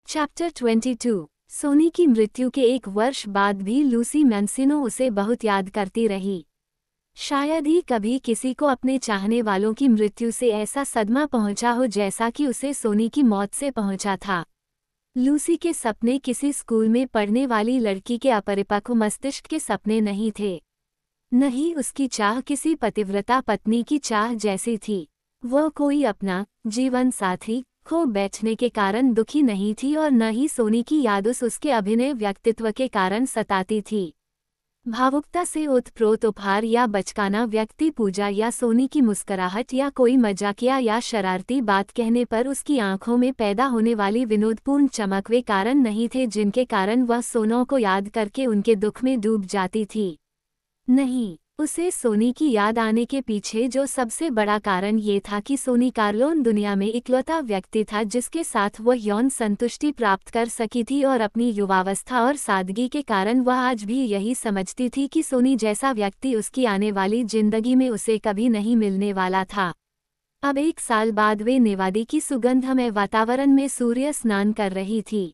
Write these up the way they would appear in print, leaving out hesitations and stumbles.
Chapter 22। Soni की मृत्यु के एक वर्ष बाद भी लूसी मैंसिनो उसे बहुत याद करती रही। शायद ही कभी किसी को अपने चाहने वालों की मृत्यु से ऐसा सदमा पहुंचा हो जैसा कि उसे सोनी की मौत से पहुंचा था। लूसी के सपने किसी स्कूल में पढ़ने वाली लड़की के अपरिपक्व मस्तिष्क के सपने नहीं थे। न ही उसकी चाह किसी पतिव्रता पत्नी की चाह जैसी थी। वह कोई अपना जीवन साथी खो बैठने के कारण दुखी नहीं थी और न ही सोनी की याद उसके अभिनय व्यक्तित्व के कारण सताती थी। भावुकता से ओतप्रोत उपहार या बचकाना व्यक्ति पूजा या सोनी की मुस्कुराहट या कोई मजाकिया या शरारती बात कहने पर उसकी आंखों में पैदा होने वाली विनोदपूर्ण चमक वे कारण नहीं थे जिनके कारण वह सोनों को याद करके उनके दुख में डूब जाती थी। नहीं, उसे सोनी की याद आने के पीछे जो सबसे बड़ा कारण ये था कि सोनी कार्लोन दुनिया में इकलौता व्यक्ति था जिसके साथ वह यौन संतुष्टि प्राप्त कर सकी थी और अपनी युवावस्था और सादगी के कारण वह आज भी यही समझती थी कि सोनी जैसा व्यक्ति उसकी आने वाली जिंदगी में उसे कभी नहीं मिलने वाला था। अब 1 साल बाद वे नेवादी की सुगंधमय वातावरण में सूर्य स्नान कर रही थी।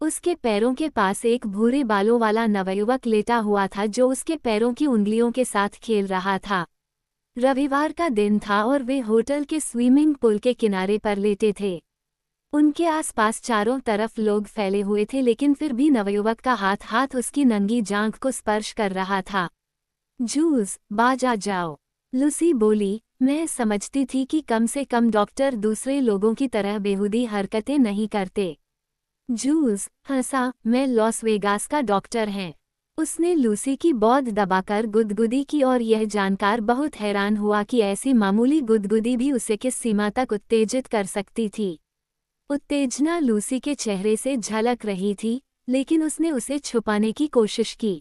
उसके पैरों के पास एक भूरे बालों वाला नवयुवक लेटा हुआ था जो उसके पैरों की उंगलियों के साथ खेल रहा था। रविवार का दिन था और वे होटल के स्विमिंग पूल के किनारे पर लेटे थे। उनके आसपास चारों तरफ लोग फैले हुए थे लेकिन फिर भी नवयुवक का हाथ उसकी नंगी जांघ को स्पर्श कर रहा था। जूल्स, बाज आ जाओ, लूसी बोली। मैं समझती थी कि कम से कम डॉक्टर दूसरे लोगों की तरह बेहुदी हरकतें नहीं करते। जूल्स हंसा, मैं लॉस वेगास का डॉक्टर हैं। उसने लूसी की बौद्ध दबाकर गुदगुदी की और यह जानकर बहुत हैरान हुआ कि ऐसी मामूली गुदगुदी भी उसे किस सीमा तक उत्तेजित कर सकती थी। उत्तेजना लूसी के चेहरे से झलक रही थी, लेकिन उसने उसे छुपाने की कोशिश की।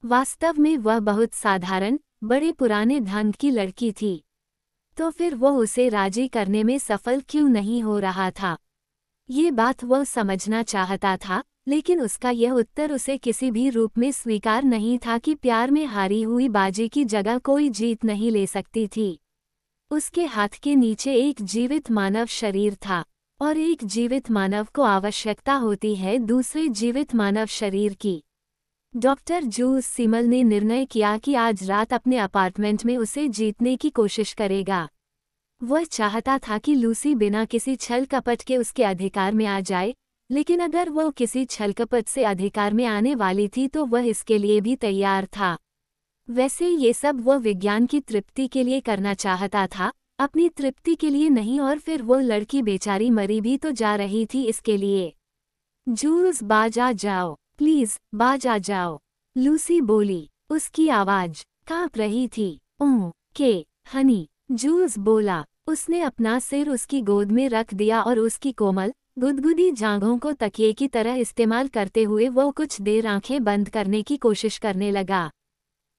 वास्तव में वह बहुत साधारण, बड़े पुराने ढंग की लड़की थी। तो फिर वह उसे राजी करने में सफल क्यों नहीं हो रहा था? ये बात वह समझना चाहता था, लेकिन उसका यह उत्तर उसे किसी भी रूप में स्वीकार नहीं था कि प्यार में हारी हुई बाजी की जगह कोई जीत नहीं ले सकती थी। उसके हाथ के नीचे एक जीवित मानव शरीर था, और एक जीवित मानव को आवश्यकता होती है दूसरे जीवित मानव शरीर की। डॉक्टर जूल्स सिमल ने निर्णय किया कि आज रात अपने अपार्टमेंट में उसे जीतने की कोशिश करेगा। वह चाहता था कि लूसी बिना किसी छल कपट के उसके अधिकार में आ जाए, लेकिन अगर वह किसी छल कपट से अधिकार में आने वाली थी तो वह इसके लिए भी तैयार था। वैसे ये सब वह विज्ञान की तृप्ति के लिए करना चाहता था, अपनी तृप्ति के लिए नहीं, और फिर वो लड़की बेचारी मरी भी तो जा रही थी इसके लिए। जूल्स, बाज आ जाओ, प्लीज बाज आ जाओ, लूसी बोली। उसकी आवाज कांप रही थी। ओह के हनी, जूल्स बोला। उसने अपना सिर उसकी गोद में रख दिया और उसकी कोमल गुदगुदी जांघों को तकिए की तरह इस्तेमाल करते हुए वो कुछ देर आंखें बंद करने की कोशिश करने लगा।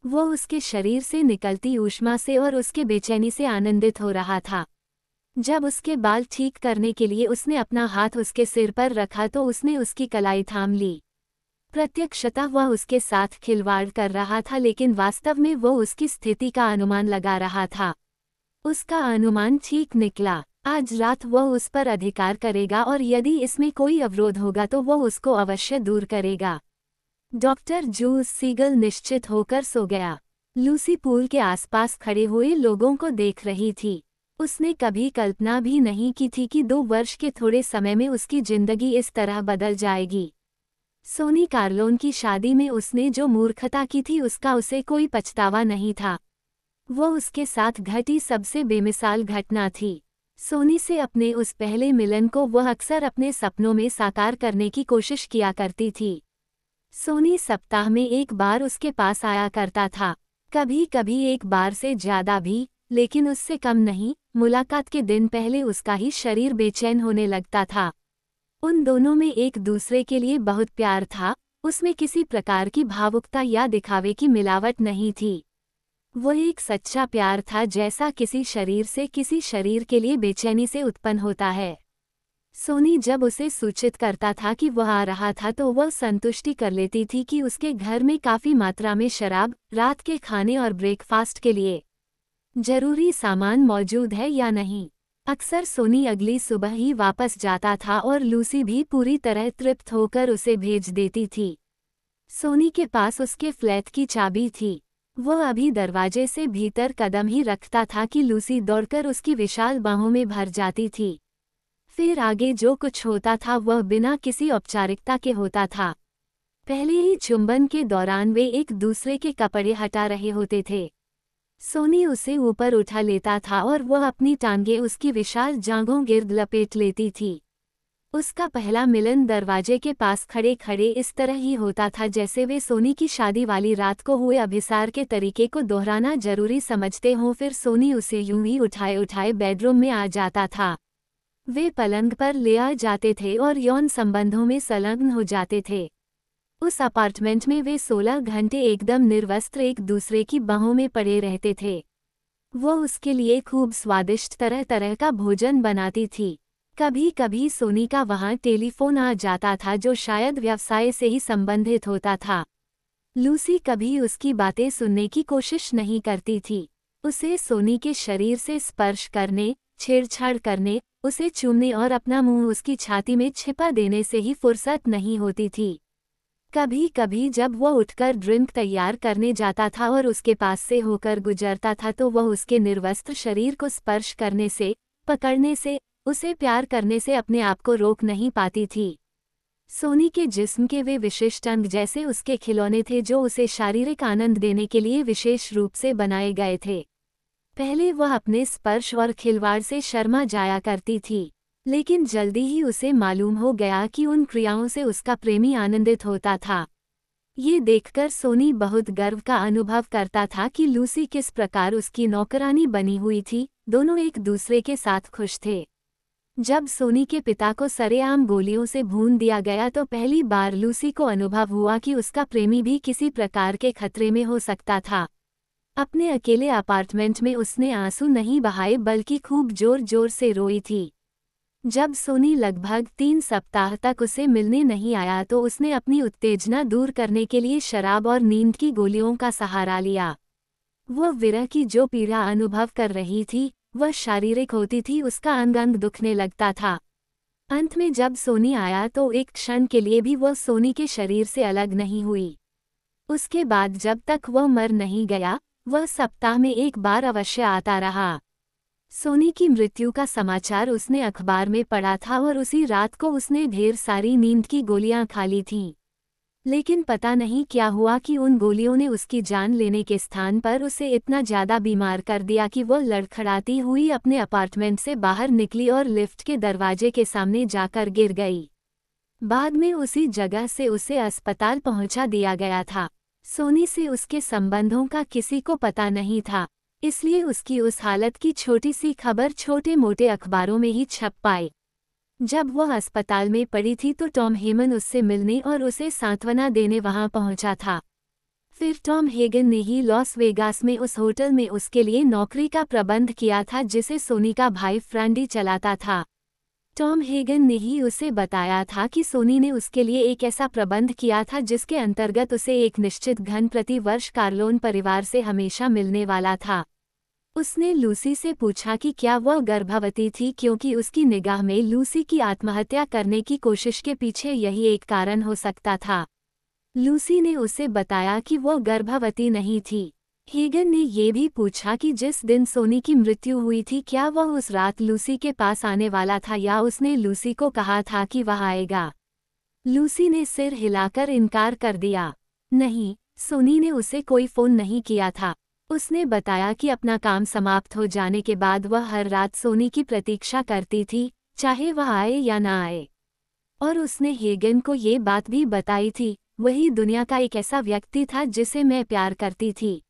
वो उसके शरीर से निकलती ऊष्मा से और उसके बेचैनी से आनंदित हो रहा था। जब उसके बाल ठीक करने के लिए उसने अपना हाथ उसके सिर पर रखा तो उसने उसकी कलाई थाम ली। प्रत्यक्षतः वह उसके साथ खिलवाड़ कर रहा था, लेकिन वास्तव में वो उसकी स्थिति का अनुमान लगा रहा था। उसका अनुमान ठीक निकला। आज रात वह उस पर अधिकार करेगा और यदि इसमें कोई अवरोध होगा तो वह उसको अवश्य दूर करेगा। डॉक्टर जूल्स सीगल निश्चित होकर सो गया। लूसी पूल के आसपास खड़े हुए लोगों को देख रही थी। उसने कभी कल्पना भी नहीं की थी कि 2 वर्ष के थोड़े समय में उसकी जिंदगी इस तरह बदल जाएगी। सोनी कार्लोन की शादी में उसने जो मूर्खता की थी उसका उसे कोई पछतावा नहीं था। वो उसके साथ घटी सबसे बेमिसाल घटना थी। सोनी से अपने उस पहले मिलन को वह अक्सर अपने सपनों में साकार करने की कोशिश किया करती थी। सोनी सप्ताह में 1 बार उसके पास आया करता था, कभी कभी 1 बार से ज्यादा भी, लेकिन उससे कम नहीं। मुलाकात के दिन पहले उसका ही शरीर बेचैन होने लगता था। उन दोनों में एक दूसरे के लिए बहुत प्यार था, उसमें किसी प्रकार की भावुकता या दिखावे की मिलावट नहीं थी। वो एक सच्चा प्यार था जैसा किसी शरीर से किसी शरीर के लिए बेचैनी से उत्पन्न होता है। सोनी जब उसे सूचित करता था कि वह आ रहा था तो वह संतुष्टि कर लेती थी कि उसके घर में काफी मात्रा में शराब, रात के खाने और ब्रेकफास्ट के लिए जरूरी सामान मौजूद है या नहीं। अक्सर सोनी अगली सुबह ही वापस जाता था और लूसी भी पूरी तरह तृप्त होकर उसे भेज देती थी। सोनी के पास उसके फ्लैट की चाबी थी। वह अभी दरवाजे से भीतर कदम ही रखता था कि लूसी दौड़कर उसकी विशाल बाहों में भर जाती थी। फिर आगे जो कुछ होता था वह बिना किसी औपचारिकता के होता था। पहले ही चुंबन के दौरान वे एक दूसरे के कपड़े हटा रहे होते थे। सोनी उसे ऊपर उठा लेता था और वह अपनी टांगें उसकी विशाल जांघों गिर्द लपेट लेती थी। उसका पहला मिलन दरवाजे के पास खड़े खड़े इस तरह ही होता था जैसे वे सोनी की शादी वाली रात को हुए अभिसार के तरीके को दोहराना जरूरी समझते हों। फिर सोनी उसे यूं ही उठाए उठाए बेडरूम में आ जाता था। वे पलंग पर ले आ जाते थे और यौन संबंधों में संलग्न हो जाते थे। उस अपार्टमेंट में वे 16 घंटे एकदम निर्वस्त्र एक दूसरे की बाहों में पड़े रहते थे। वो उसके लिए खूब स्वादिष्ट तरह तरह का भोजन बनाती थी। कभी कभी सोनी का वहाँ टेलीफोन आ जाता था जो शायद व्यवसाय से ही संबंधित होता था। लूसी कभी उसकी बातें सुनने की कोशिश नहीं करती थी। उसे सोनी के शरीर से स्पर्श करने, छेड़छाड़ करने, उसे चूमने और अपना मुंह उसकी छाती में छिपा देने से ही फुर्सत नहीं होती थी। कभी कभी जब वह उठकर ड्रिंक तैयार करने जाता था और उसके पास से होकर गुजरता था तो वह उसके निर्वस्त्र शरीर को स्पर्श करने से, पकड़ने से, उसे प्यार करने से अपने आप को रोक नहीं पाती थी। सोनी के जिस्म के वे विशिष्ट अंग जैसे उसके खिलौने थे जो उसे शारीरिक आनंद देने के लिए विशेष रूप से बनाए गए थे। पहले वह अपने स्पर्श और खिलवाड़ से शर्मा जाया करती थी, लेकिन जल्दी ही उसे मालूम हो गया कि उन क्रियाओं से उसका प्रेमी आनंदित होता था। ये देखकर सोनी बहुत गर्व का अनुभव करता था कि लूसी किस प्रकार उसकी नौकरानी बनी हुई थी। दोनों एक दूसरे के साथ खुश थे। जब सोनी के पिता को सरेआम गोलियों से भून दिया गया तो पहली बार लूसी को अनुभव हुआ कि उसका प्रेमी भी किसी प्रकार के खतरे में हो सकता था। अपने अकेले अपार्टमेंट में उसने आंसू नहीं बहाए बल्कि खूब जोर जोर से रोई थी। जब सोनी लगभग 3 सप्ताह तक उसे मिलने नहीं आया तो उसने अपनी उत्तेजना दूर करने के लिए शराब और नींद की गोलियों का सहारा लिया। वह विरह की जो पीड़ा अनुभव कर रही थी वह शारीरिक होती थी। उसका अंग अंग दुखने लगता था। अंत में जब सोनी आया तो एक क्षण के लिए भी वह सोनी के शरीर से अलग नहीं हुई। उसके बाद जब तक वह मर नहीं गया वह सप्ताह में एक बार अवश्य आता रहा। सोनी की मृत्यु का समाचार उसने अखबार में पढ़ा था और उसी रात को उसने ढेर सारी नींद की गोलियां खा ली थीं। लेकिन पता नहीं क्या हुआ कि उन गोलियों ने उसकी जान लेने के स्थान पर उसे इतना ज्यादा बीमार कर दिया कि वह लड़खड़ाती हुई अपने अपार्टमेंट से बाहर निकली और लिफ्ट के दरवाजे के सामने जाकर गिर गई। बाद में उसी जगह से उसे अस्पताल पहुंचा दिया गया था। सोनी से उसके संबंधों का किसी को पता नहीं था, इसलिए उसकी उस हालत की छोटी सी खबर छोटे मोटे अखबारों में ही छप पाई। जब वह अस्पताल में पड़ी थी तो टॉम हेमन उससे मिलने और उसे सांत्वना देने वहां पहुंचा था। फिर टॉम हेगन ने ही लॉस वेगास में उस होटल में उसके लिए नौकरी का प्रबंध किया था जिसे सोनी का भाई फ्रैंडी चलाता था। टॉम हेगन ने ही उसे बताया था कि सोनी ने उसके लिए एक ऐसा प्रबंध किया था जिसके अंतर्गत उसे एक निश्चित घन प्रति वर्ष कार्लोन परिवार से हमेशा मिलने वाला था। उसने लूसी से पूछा कि क्या वह गर्भवती थी क्योंकि उसकी निगाह में लूसी की आत्महत्या करने की कोशिश के पीछे यही एक कारण हो सकता था। लूसी ने उसे बताया कि वह गर्भवती नहीं थी। हेगन ने यह भी पूछा कि जिस दिन सोनी की मृत्यु हुई थी क्या वह उस रात लूसी के पास आने वाला था या उसने लूसी को कहा था कि वह आएगा। लूसी ने सिर हिलाकर इनकार कर दिया। नहीं, सोनी ने उसे कोई फोन नहीं किया था। उसने बताया कि अपना काम समाप्त हो जाने के बाद वह हर रात सोनी की प्रतीक्षा करती थी, चाहे वह आए या ना आए। और उसने हेगन को ये बात भी बताई थी, वही दुनिया का एक ऐसा व्यक्ति था जिसे मैं प्यार करती थी।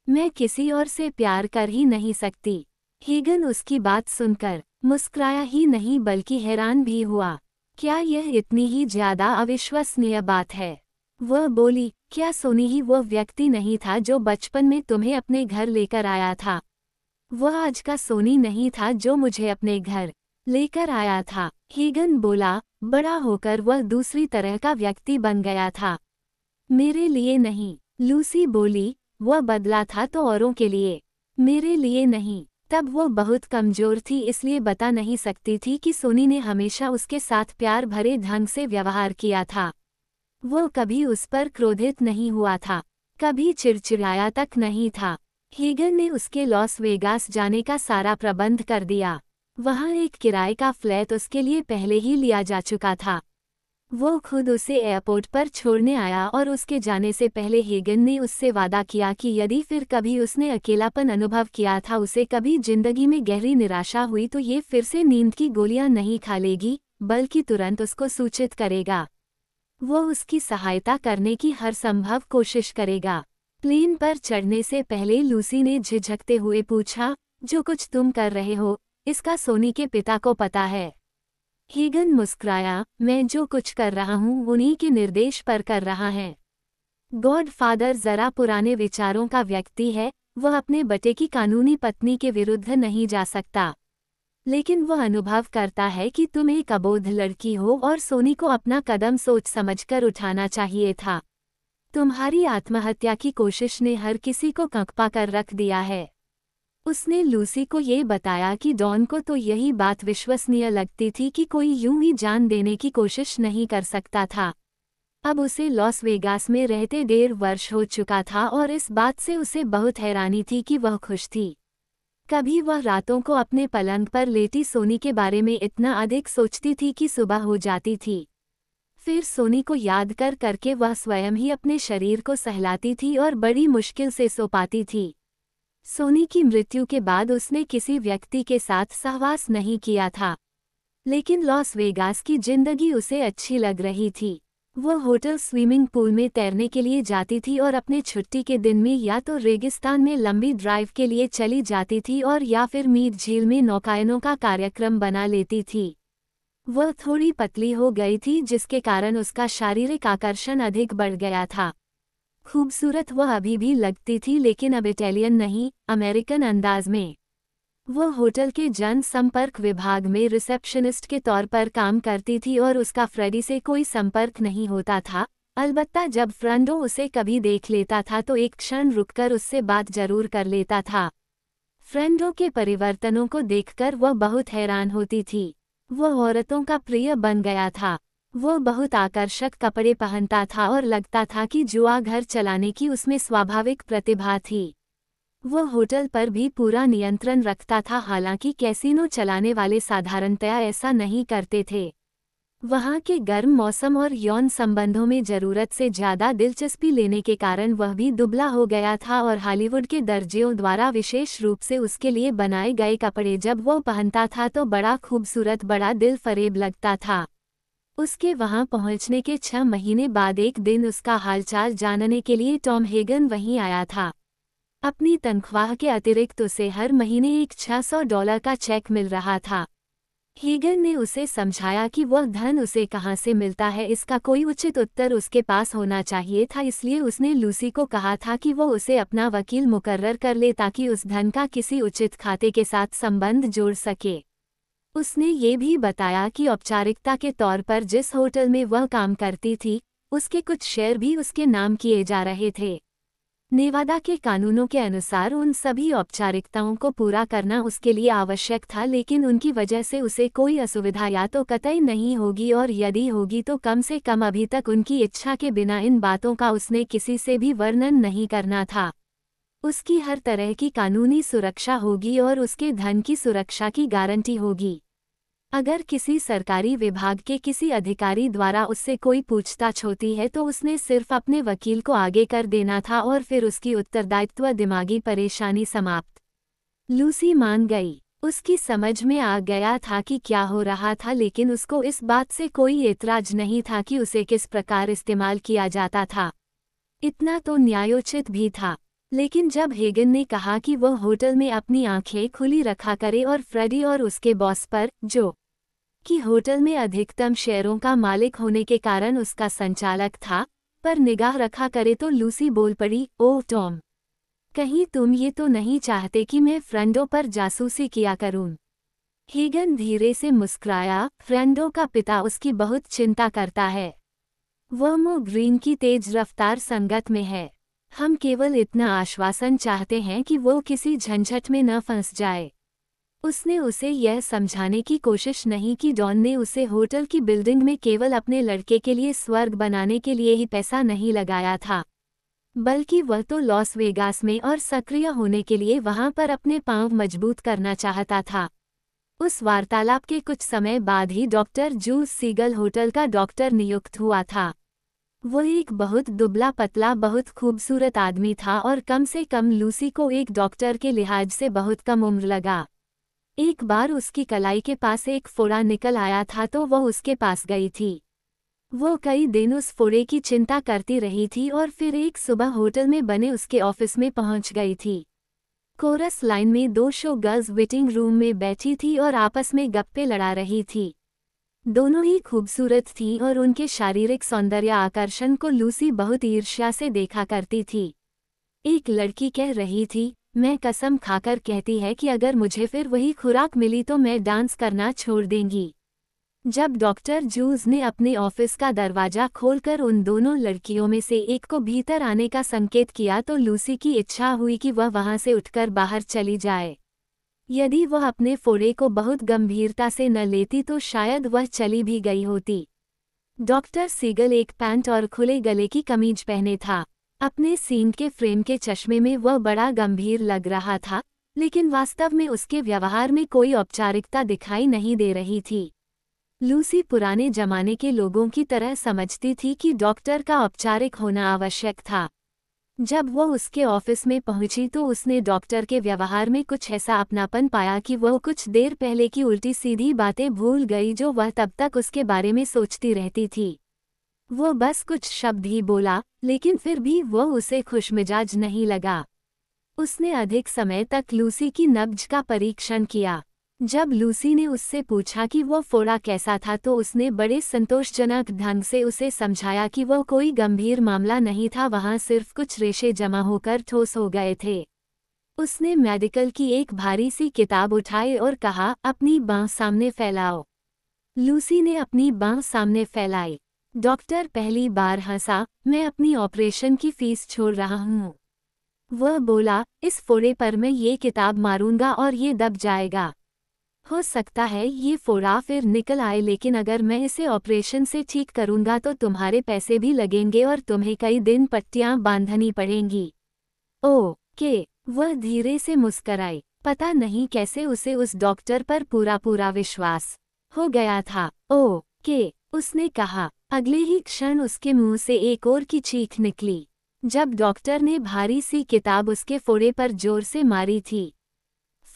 मैं किसी और से प्यार कर ही नहीं सकती। हेगन उसकी बात सुनकर मुस्कुराया ही नहीं बल्कि हैरान भी हुआ। क्या यह इतनी ही ज्यादा अविश्वसनीय बात है? वह बोली, क्या सोनी ही वह व्यक्ति नहीं था जो बचपन में तुम्हें अपने घर लेकर आया था? वह आज का सोनी नहीं था जो मुझे अपने घर लेकर आया था। हेगन बोला, बड़ा होकर वह दूसरी तरह का व्यक्ति बन गया था, मेरे लिए नहीं। लूसी बोली, वह बदला था तो औरों के लिए, मेरे लिए नहीं। तब वो बहुत कमजोर थी, इसलिए बता नहीं सकती थी कि सोनी ने हमेशा उसके साथ प्यार भरे ढंग से व्यवहार किया था। वो कभी उस पर क्रोधित नहीं हुआ था, कभी चिड़चिड़ाया तक नहीं था। हीगन ने उसके लॉस वेगास जाने का सारा प्रबंध कर दिया। वहाँ एक किराए का फ्लैट उसके लिए पहले ही लिया जा चुका था। वो खुद उसे एयरपोर्ट पर छोड़ने आया और उसके जाने से पहले हीगन ने उससे वादा किया कि यदि फिर कभी उसने अकेलापन अनुभव किया था, उसे कभी जिंदगी में गहरी निराशा हुई, तो ये फिर से नींद की गोलियां नहीं खा लेगी, बल्कि तुरंत उसको सूचित करेगा। वो उसकी सहायता करने की हर संभव कोशिश करेगा। प्लेन पर चढ़ने से पहले लूसी ने झिझकते हुए पूछा, जो कुछ तुम कर रहे हो, इसका सोनी के पिता को पता है? हीगन मुस्कुराया, मैं जो कुछ कर रहा हूँ उन्हीं के निर्देश पर कर रहा है। गॉडफादर जरा पुराने विचारों का व्यक्ति है, वह अपने बेटे की कानूनी पत्नी के विरुद्ध नहीं जा सकता। लेकिन वह अनुभव करता है कि तुम एक अबोध लड़की हो और सोनी को अपना कदम सोच समझकर उठाना चाहिए था। तुम्हारी आत्महत्या की कोशिश ने हर किसी को कंपा कर रख दिया है। उसने लूसी को ये बताया कि डॉन को तो यही बात विश्वसनीय लगती थी कि कोई यूं ही जान देने की कोशिश नहीं कर सकता था। अब उसे लॉस वेगास में रहते 1.5 वर्ष हो चुका था और इस बात से उसे बहुत हैरानी थी कि वह खुश थी। कभी वह रातों को अपने पलंग पर लेटी सोनी के बारे में इतना अधिक सोचती थी कि सुबह हो जाती थी। फिर सोनी को याद कर करके वह स्वयं ही अपने शरीर को सहलाती थी और बड़ी मुश्किल से सो पाती थी। सोनी की मृत्यु के बाद उसने किसी व्यक्ति के साथ सहवास नहीं किया था, लेकिन लॉस वेगास की जिंदगी उसे अच्छी लग रही थी। वह होटल स्विमिंग पूल में तैरने के लिए जाती थी और अपने छुट्टी के दिन में या तो रेगिस्तान में लंबी ड्राइव के लिए चली जाती थी और या फिर मीर झील में नौकायनों का कार्यक्रम बना लेती थी। वह थोड़ी पतली हो गई थी, जिसके कारण उसका शारीरिक आकर्षण अधिक बढ़ गया था। खूबसूरत वह अभी भी लगती थी, लेकिन अब इटालियन नहीं, अमेरिकन अंदाज में। वह होटल के जन संपर्क विभाग में रिसेप्शनिस्ट के तौर पर काम करती थी और उसका फ्रेडी से कोई संपर्क नहीं होता था। अलबत्ता जब फ्रेंडो उसे कभी देख लेता था तो एक क्षण रुककर उससे बात जरूर कर लेता था। फ्रेंडो के परिवर्तनों को देखकर वह बहुत हैरान होती थी। वह औरतों का प्रिय बन गया था। वह बहुत आकर्षक कपड़े पहनता था और लगता था कि जुआ घर चलाने की उसमें स्वाभाविक प्रतिभा थी। वह होटल पर भी पूरा नियंत्रण रखता था, हालांकि कैसीनो चलाने वाले साधारणतया ऐसा नहीं करते थे। वहाँ के गर्म मौसम और यौन संबंधों में जरूरत से ज्यादा दिलचस्पी लेने के कारण वह भी दुबला हो गया था और हॉलीवुड के दर्जियों द्वारा विशेष रूप से उसके लिए बनाए गए कपड़े जब वो पहनता था तो बड़ा खूबसूरत, बड़ा दिल फरेब लगता था। उसके वहां पहुंचने के 6 महीने बाद एक दिन उसका हालचाल जानने के लिए टॉम हेगन वहीं आया था। अपनी तनख्वाह के अतिरिक्त उसे हर महीने एक $600 का चेक मिल रहा था। हेगन ने उसे समझाया कि वह धन उसे कहाँ से मिलता है, इसका कोई उचित उत्तर उसके पास होना चाहिए था, इसलिए उसने लूसी को कहा था कि वो उसे अपना वकील मुकर्रर कर ले ताकि उस धन का किसी उचित खाते के साथ संबंध जोड़ सके। उसने ये भी बताया कि औपचारिकता के तौर पर जिस होटल में वह काम करती थी, उसके कुछ शेयर भी उसके नाम किए जा रहे थे। नेवादा के कानूनों के अनुसार उन सभी औपचारिकताओं को पूरा करना उसके लिए आवश्यक था, लेकिन उनकी वजह से उसे कोई असुविधा या तो कतई नहीं होगी और यदि होगी तो कम से कम अभी तक उनकी इच्छा के बिना इन बातों का उसने किसी से भी वर्णन नहीं करना था। उसकी हर तरह की कानूनी सुरक्षा होगी और उसके धन की सुरक्षा की गारंटी होगी। अगर किसी सरकारी विभाग के किसी अधिकारी द्वारा उससे कोई पूछताछ होती है तो उसने सिर्फ अपने वकील को आगे कर देना था और फिर उसकी उत्तरदायित्व दिमागी परेशानी समाप्त। लूसी मान गई। उसकी समझ में आ गया था कि क्या हो रहा था, लेकिन उसको इस बात से कोई एतराज नहीं था कि उसे किस प्रकार इस्तेमाल किया जाता था। इतना तो न्यायोचित भी था। लेकिन जब हेगन ने कहा कि वह होटल में अपनी आंखें खुली रखा करे और फ्रेडी और उसके बॉस पर, जो कि होटल में अधिकतम शेयरों का मालिक होने के कारण उसका संचालक था, पर निगाह रखा करे, तो लूसी बोल पड़ी, ओह टॉम, कहीं तुम ये तो नहीं चाहते कि मैं फ्रेंडो पर जासूसी किया करूं? हेगन धीरे से मुस्कुराया, फ्रेंडो का पिता उसकी बहुत चिंता करता है। वह मो ग्रीन की तेज रफ्तार संगत में है। हम केवल इतना आश्वासन चाहते हैं कि वो किसी झंझट में न फंस जाए। उसने उसे यह समझाने की कोशिश नहीं कि डॉन ने उसे होटल की बिल्डिंग में केवल अपने लड़के के लिए स्वर्ग बनाने के लिए ही पैसा नहीं लगाया था, बल्कि वह तो लॉस वेगास में और सक्रिय होने के लिए वहां पर अपने पांव मजबूत करना चाहता था। उस वार्तालाप के कुछ समय बाद ही डॉक्टर जूस सीगल होटल का डॉक्टर नियुक्त हुआ था। वो एक बहुत दुबला पतला बहुत खूबसूरत आदमी था और कम से कम लूसी को एक डॉक्टर के लिहाज से बहुत कम उम्र लगा। एक बार उसकी कलाई के पास एक फोड़ा निकल आया था तो वह उसके पास गई थी। वो कई दिन उस फोड़े की चिंता करती रही थी और फिर एक सुबह होटल में बने उसके ऑफिस में पहुंच गई थी। कोरस लाइन में 2 शो गर्ल्स वेटिंग रूम में बैठी थी और आपस में गप्पे लड़ा रही थी। दोनों ही खूबसूरत थीं और उनके शारीरिक सौंदर्य आकर्षण को लूसी बहुत ईर्ष्या से देखा करती थी। एक लड़की कह रही थी, मैं कसम खाकर कहती है कि अगर मुझे फिर वही खुराक मिली तो मैं डांस करना छोड़ देंगी। जब डॉक्टर जूस ने अपने ऑफिस का दरवाजा खोलकर उन दोनों लड़कियों में से एक को भीतर आने का संकेत किया तो लूसी की इच्छा हुई कि वह वहां से उठकर बाहर चली जाए। यदि वह अपने फोड़े को बहुत गंभीरता से न लेती तो शायद वह चली भी गई होती। डॉक्टर सीगल एक पैंट और खुले गले की कमीज पहने था। अपने सींग के फ्रेम के चश्मे में वह बड़ा गंभीर लग रहा था, लेकिन वास्तव में उसके व्यवहार में कोई औपचारिकता दिखाई नहीं दे रही थी। लूसी पुराने जमाने के लोगों की तरह समझती थी कि डॉक्टर का औपचारिक होना आवश्यक था। जब वह उसके ऑफिस में पहुंची तो उसने डॉक्टर के व्यवहार में कुछ ऐसा अपनापन पाया कि वह कुछ देर पहले की उल्टी सीधी बातें भूल गई जो वह तब तक उसके बारे में सोचती रहती थी। वो बस कुछ शब्द ही बोला, लेकिन फिर भी वह उसे खुशमिजाज नहीं लगा। उसने अधिक समय तक लूसी की नब्ज का परीक्षण किया। जब लूसी ने उससे पूछा कि वह फोड़ा कैसा था तो उसने बड़े संतोषजनक ढंग से उसे समझाया कि वह कोई गंभीर मामला नहीं था, वहां सिर्फ कुछ रेशे जमा होकर ठोस हो गए थे। उसने मेडिकल की एक भारी सी किताब उठाई और कहा, अपनी बांह सामने फैलाओ। लूसी ने अपनी बांह सामने फैलाई। डॉक्टर पहली बार हंसा, मैं अपनी ऑपरेशन की फीस छोड़ रहा हूँ। वह बोला, इस फोड़े पर मैं ये किताब मारूंगा और ये दब जाएगा। हो सकता है ये फोड़ा फिर निकल आए, लेकिन अगर मैं इसे ऑपरेशन से ठीक करूंगा तो तुम्हारे पैसे भी लगेंगे और तुम्हें कई दिन पट्टियां बांधनी पड़ेंगी। ओके, वह धीरे से मुस्कराई। पता नहीं कैसे उसे उस डॉक्टर पर पूरा विश्वास हो गया था। ओके, उसने कहा। अगले ही क्षण उसके मुंह से एक और की चीख निकली। जब डॉक्टर ने भारी सी किताब उसके फोड़े पर जोर से मारी थी,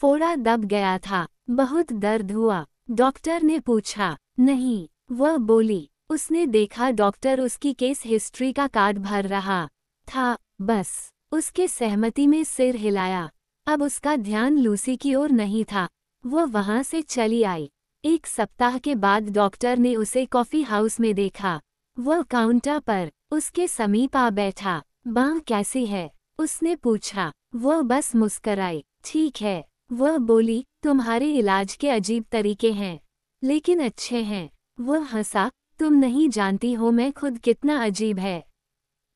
फोड़ा दब गया था। बहुत दर्द हुआ? डॉक्टर ने पूछा। नहीं, वह बोली। उसने देखा डॉक्टर उसकी केस हिस्ट्री का कार्ड भर रहा था। बस उसके सहमति में सिर हिलाया। अब उसका ध्यान लूसी की ओर नहीं था। वह वहां से चली आई। 1 सप्ताह के बाद डॉक्टर ने उसे कॉफी हाउस में देखा। वह काउंटर पर उसके समीप आ बैठा। बांह कैसी है? उसने पूछा। वह बस मुस्कराई। ठीक है, वह बोली, तुम्हारे इलाज के अजीब तरीके हैं, लेकिन अच्छे हैं। वह हंसा, तुम नहीं जानती हो मैं खुद कितना अजीब है,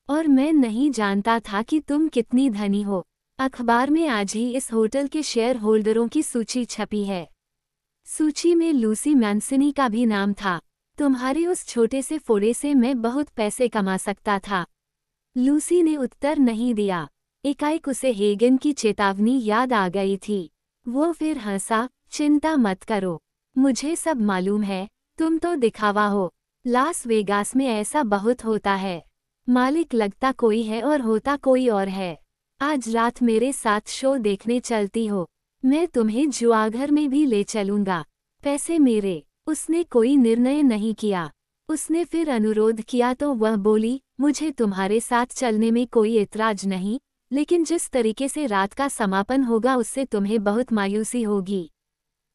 और मैं नहीं जानता था कि तुम कितनी धनी हो। अखबार में आज ही इस होटल के शेयर होल्डरों की सूची छपी है। सूची में लूसी मैंसिनी का भी नाम था। तुम्हारे उस छोटे से फोड़े से मैं बहुत पैसे कमा सकता था। लूसी ने उत्तर नहीं दिया। एकाएक उसे हेगन की चेतावनी याद आ गई थी। वो फिर हंसा, चिंता मत करो, मुझे सब मालूम है, तुम तो दिखावा हो। लास वेगास में ऐसा बहुत होता है। मालिक लगता कोई है और होता कोई और है। आज रात मेरे साथ शो देखने चलती हो? मैं तुम्हें जुआघर में भी ले चलूंगा। पैसे मेरे। उसने कोई निर्णय नहीं किया। उसने फिर अनुरोध किया तो वह बोली, मुझे तुम्हारे साथ चलने में कोई एतराज नहीं, लेकिन जिस तरीके से रात का समापन होगा उससे तुम्हें बहुत मायूसी होगी।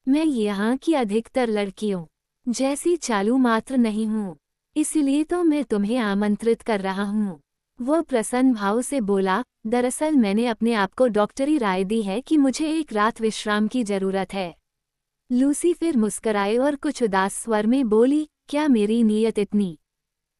मैं यहाँ की अधिकतर लड़कियों जैसी चालू मात्र नहीं हूँ, इसलिए तो मैं तुम्हें आमंत्रित कर रहा हूँ। वह प्रसन्न भाव से बोला, दरअसल मैंने अपने आप को डॉक्टरी राय दी है कि मुझे एक रात विश्राम की जरूरत है। लूसी फिर मुस्कराई और कुछ उदास स्वर में बोली, क्या मेरी नीयत इतनी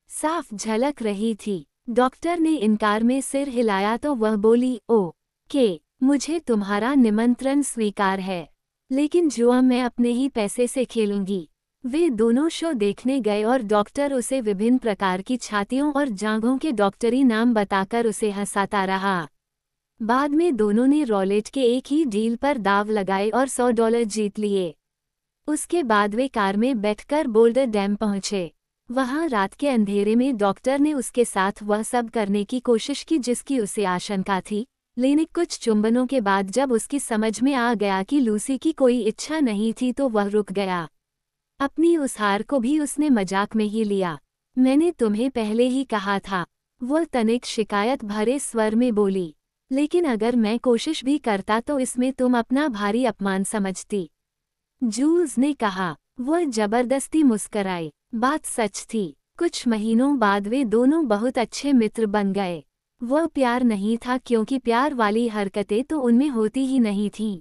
साफ झलक रही थी? डॉक्टर ने इनकार में सिर हिलाया तो वह बोली, ओ के, मुझे तुम्हारा निमंत्रण स्वीकार है। लेकिन जुआ मैं अपने ही पैसे से खेलूंगी। वे दोनों शो देखने गए और डॉक्टर उसे विभिन्न प्रकार की छातियों और जांघों के डॉक्टरी नाम बताकर उसे हंसाता रहा। बाद में दोनों ने रॉलेट के एक ही डील पर दाव लगाए और $100 जीत लिए। उसके बाद वे कार में बैठकर बोल्डर डैम पहुंचे। वहां रात के अंधेरे में डॉक्टर ने उसके साथ वह सब करने की कोशिश की जिसकी उसे आशंका थी, लेकिन कुछ चुंबनों के बाद जब उसकी समझ में आ गया कि लूसी की कोई इच्छा नहीं थी तो वह रुक गया। अपनी उस हार को भी उसने मजाक में ही लिया। मैंने तुम्हें पहले ही कहा था, वह तनिक शिकायत भरे स्वर में बोली। लेकिन अगर मैं कोशिश भी करता तो इसमें तुम अपना भारी अपमान समझती, जूल्स ने कहा। वह जबरदस्ती मुस्कराए। बात सच थी। कुछ महीनों बाद वे दोनों बहुत अच्छे मित्र बन गए। वह प्यार नहीं था क्योंकि प्यार वाली हरकतें तो उनमें होती ही नहीं थीं।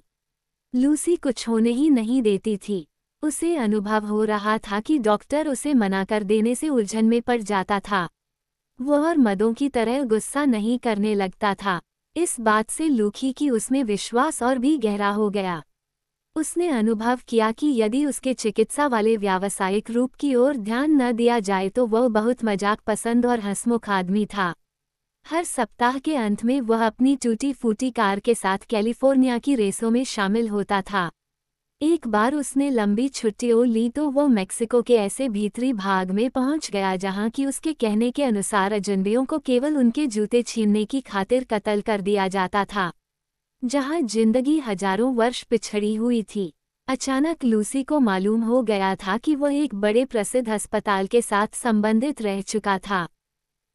लूसी कुछ होने ही नहीं देती थी। उसे अनुभव हो रहा था कि डॉक्टर उसे मना कर देने से उलझन में पड़ जाता था। वह और मदों की तरह गुस्सा नहीं करने लगता था। इस बात से लूखी की उसमें विश्वास और भी गहरा हो गया। उसने अनुभव किया कि यदि उसके चिकित्सा वाले व्यावसायिक रूप की ओर ध्यान न दिया जाए तो वह बहुत मजाक पसंद और हंसमुख आदमी था। हर सप्ताह के अंत में वह अपनी टूटी फूटी कार के साथ कैलिफोर्निया की रेसों में शामिल होता था। एक बार उसने लंबी छुट्टियां ली तो वह मेक्सिको के ऐसे भीतरी भाग में पहुंच गया जहां कि उसके कहने के अनुसार अजनबियों को केवल उनके जूते छीनने की खातिर कत्ल कर दिया जाता था, जहां जिंदगी हजारों वर्ष पिछड़ी हुई थी। अचानक लूसी को मालूम हो गया था कि वह एक बड़े प्रसिद्ध अस्पताल के साथ संबंधित रह चुका था।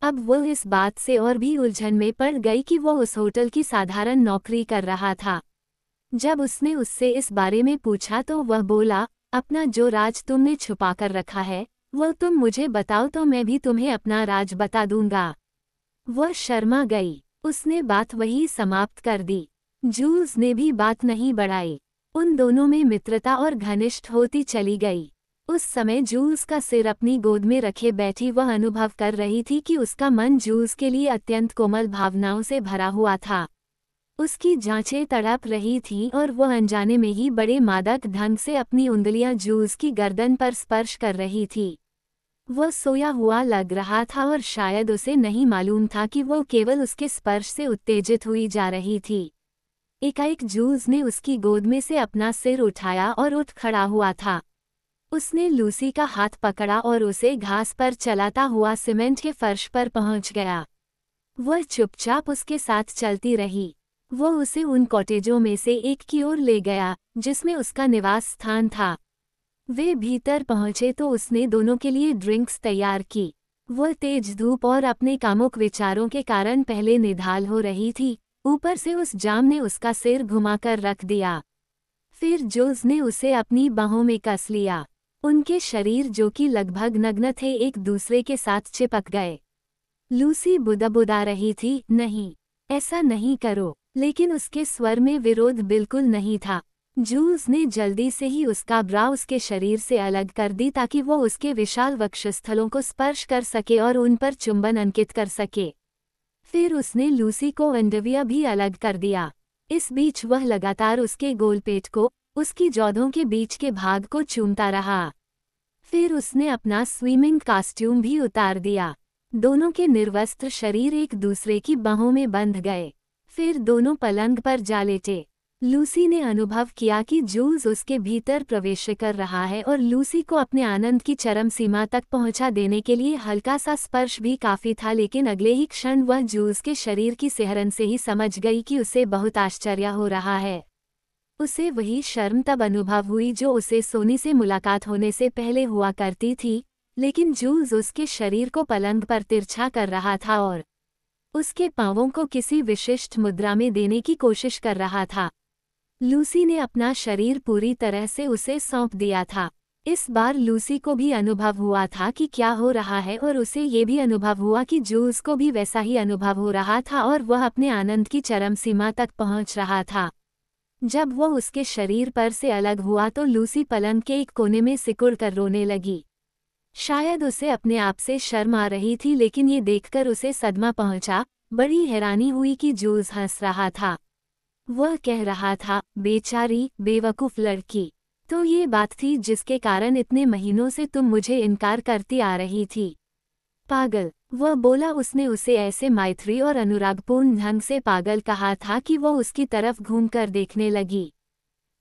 अब वह इस बात से और भी उलझन में पड़ गई कि वह उस होटल की साधारण नौकरी कर रहा था। जब उसने उससे इस बारे में पूछा तो वह बोला, अपना जो राज तुमने छुपा कर रखा है वह तुम मुझे बताओ तो मैं भी तुम्हें अपना राज बता दूंगा। वह शर्मा गई। उसने बात वही समाप्त कर दी। जूल्स ने भी बात नहीं बढ़ाई। उन दोनों में मित्रता और घनिष्ठ होती चली गई। उस समय जूल्स का सिर अपनी गोद में रखे बैठी वह अनुभव कर रही थी कि उसका मन जूल्स के लिए अत्यंत कोमल भावनाओं से भरा हुआ था। उसकी जांचें तड़प रही थीं और वह अनजाने में ही बड़े मादक ढंग से अपनी उंगलियां जूल्स की गर्दन पर स्पर्श कर रही थी। वह सोया हुआ लग रहा था और शायद उसे नहीं मालूम था कि वह केवल उसके स्पर्श से उत्तेजित हुई जा रही थी। एकाएक जूल्स ने उसकी गोद में से अपना सिर उठाया और उठ खड़ा हुआ था। उसने लूसी का हाथ पकड़ा और उसे घास पर चलाता हुआ सीमेंट के फर्श पर पहुंच गया। वह चुपचाप उसके साथ चलती रही। वह उसे उन कॉटेजों में से एक की ओर ले गया जिसमें उसका निवास स्थान था। वे भीतर पहुंचे तो उसने दोनों के लिए ड्रिंक्स तैयार की। वह तेज धूप और अपने कामुक विचारों के कारण पहले निढाल हो रही थी, ऊपर से उस जाम ने उसका सिर घुमाकर रख दिया। फिर जूल्स ने उसे अपनी बाहों में कस लिया। उनके शरीर जो कि लगभग नग्न थे एक दूसरे के साथ चिपक गए। लूसी बुदबुदा रही थी, नहीं, ऐसा नहीं करो, लेकिन उसके स्वर में विरोध बिल्कुल नहीं था। जूल्स ने जल्दी से ही उसका ब्रा उसके शरीर से अलग कर दी ताकि वो उसके विशाल वक्षस्थलों को स्पर्श कर सके और उन पर चुंबन अंकित कर सके। फिर उसने लूसी को अंडरवियर भी अलग कर दिया। इस बीच वह लगातार उसके गोल पेट को, उसकी जौधों के बीच के भाग को चूमता रहा। फिर उसने अपना स्विमिंग कॉस्ट्यूम भी उतार दिया। दोनों के निर्वस्त्र शरीर एक दूसरे की बाहों में बंध गए। फिर दोनों पलंग पर जा लेटे। लूसी ने अनुभव किया कि जूल्स उसके भीतर प्रवेश कर रहा है और लूसी को अपने आनंद की चरम सीमा तक पहुंचा देने के लिए हल्का सा स्पर्श भी काफी था, लेकिन अगले ही क्षण वह जूल्स के शरीर की सिहरन से ही समझ गई कि उसे बहुत आश्चर्य हो रहा है। उसे वही शर्म तब अनुभव हुई जो उसे सोनी से मुलाकात होने से पहले हुआ करती थी, लेकिन जूल्स उसके शरीर को पलंग पर तिरछा कर रहा था और उसके पांवों को किसी विशिष्ट मुद्रा में देने की कोशिश कर रहा था। लूसी ने अपना शरीर पूरी तरह से उसे सौंप दिया था। इस बार लूसी को भी अनुभव हुआ था कि क्या हो रहा है और उसे ये भी अनुभव हुआ कि जूल्स को भी वैसा ही अनुभव हो रहा था और वह अपने आनंद की चरम सीमा तक पहुंच रहा था। जब वह उसके शरीर पर से अलग हुआ तो लूसी पलंग के एक कोने में सिकुड़ कर रोने लगी। शायद उसे अपने आप से शर्म आ रही थी, लेकिन ये देखकर उसे सदमा पहुंचा। बड़ी हैरानी हुई कि जूल्स हंस रहा था। वह कह रहा था, बेचारी बेवकूफ़ लड़की। तो ये बात थी जिसके कारण इतने महीनों से तुम मुझे इनकार करती आ रही थी। पागल, वह बोला। उसने उसे ऐसे मैत्री और अनुरागपूर्ण ढंग से पागल कहा था कि वह उसकी तरफ घूमकर देखने लगी।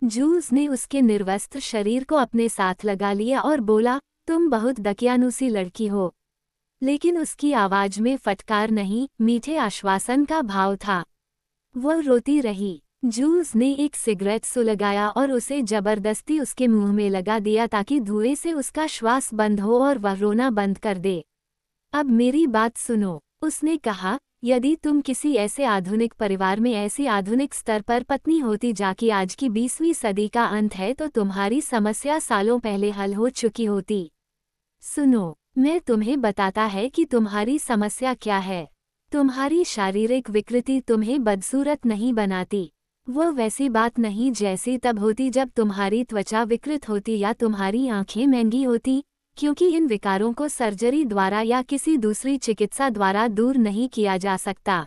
जूल्स ने उसके निर्वस्त्र शरीर को अपने साथ लगा लिया और बोला, तुम बहुत दकियानूसी लड़की हो। लेकिन उसकी आवाज में फटकार नहीं, मीठे आश्वासन का भाव था। वह रोती रही। जूल्स ने एक सिगरेट सुलगाया और उसे जबरदस्ती उसके मुंह में लगा दिया ताकि धुएं से उसका श्वास बंद हो और वह रोना बंद कर दे। अब मेरी बात सुनो, उसने कहा, यदि तुम किसी ऐसे आधुनिक परिवार में ऐसी आधुनिक स्तर पर पत्नी होती जाकि आज की 20वीं सदी का अंत है तो तुम्हारी समस्या सालों पहले हल हो चुकी होती। सुनो, मैं तुम्हें बताता है कि तुम्हारी समस्या क्या है। तुम्हारी शारीरिक विकृति तुम्हें बदसूरत नहीं बनाती। वह वैसी बात नहीं जैसी तब होती जब तुम्हारी त्वचा विकृत होती या तुम्हारी आंखें महंगी होती, क्योंकि इन विकारों को सर्जरी द्वारा या किसी दूसरी चिकित्सा द्वारा दूर नहीं किया जा सकता।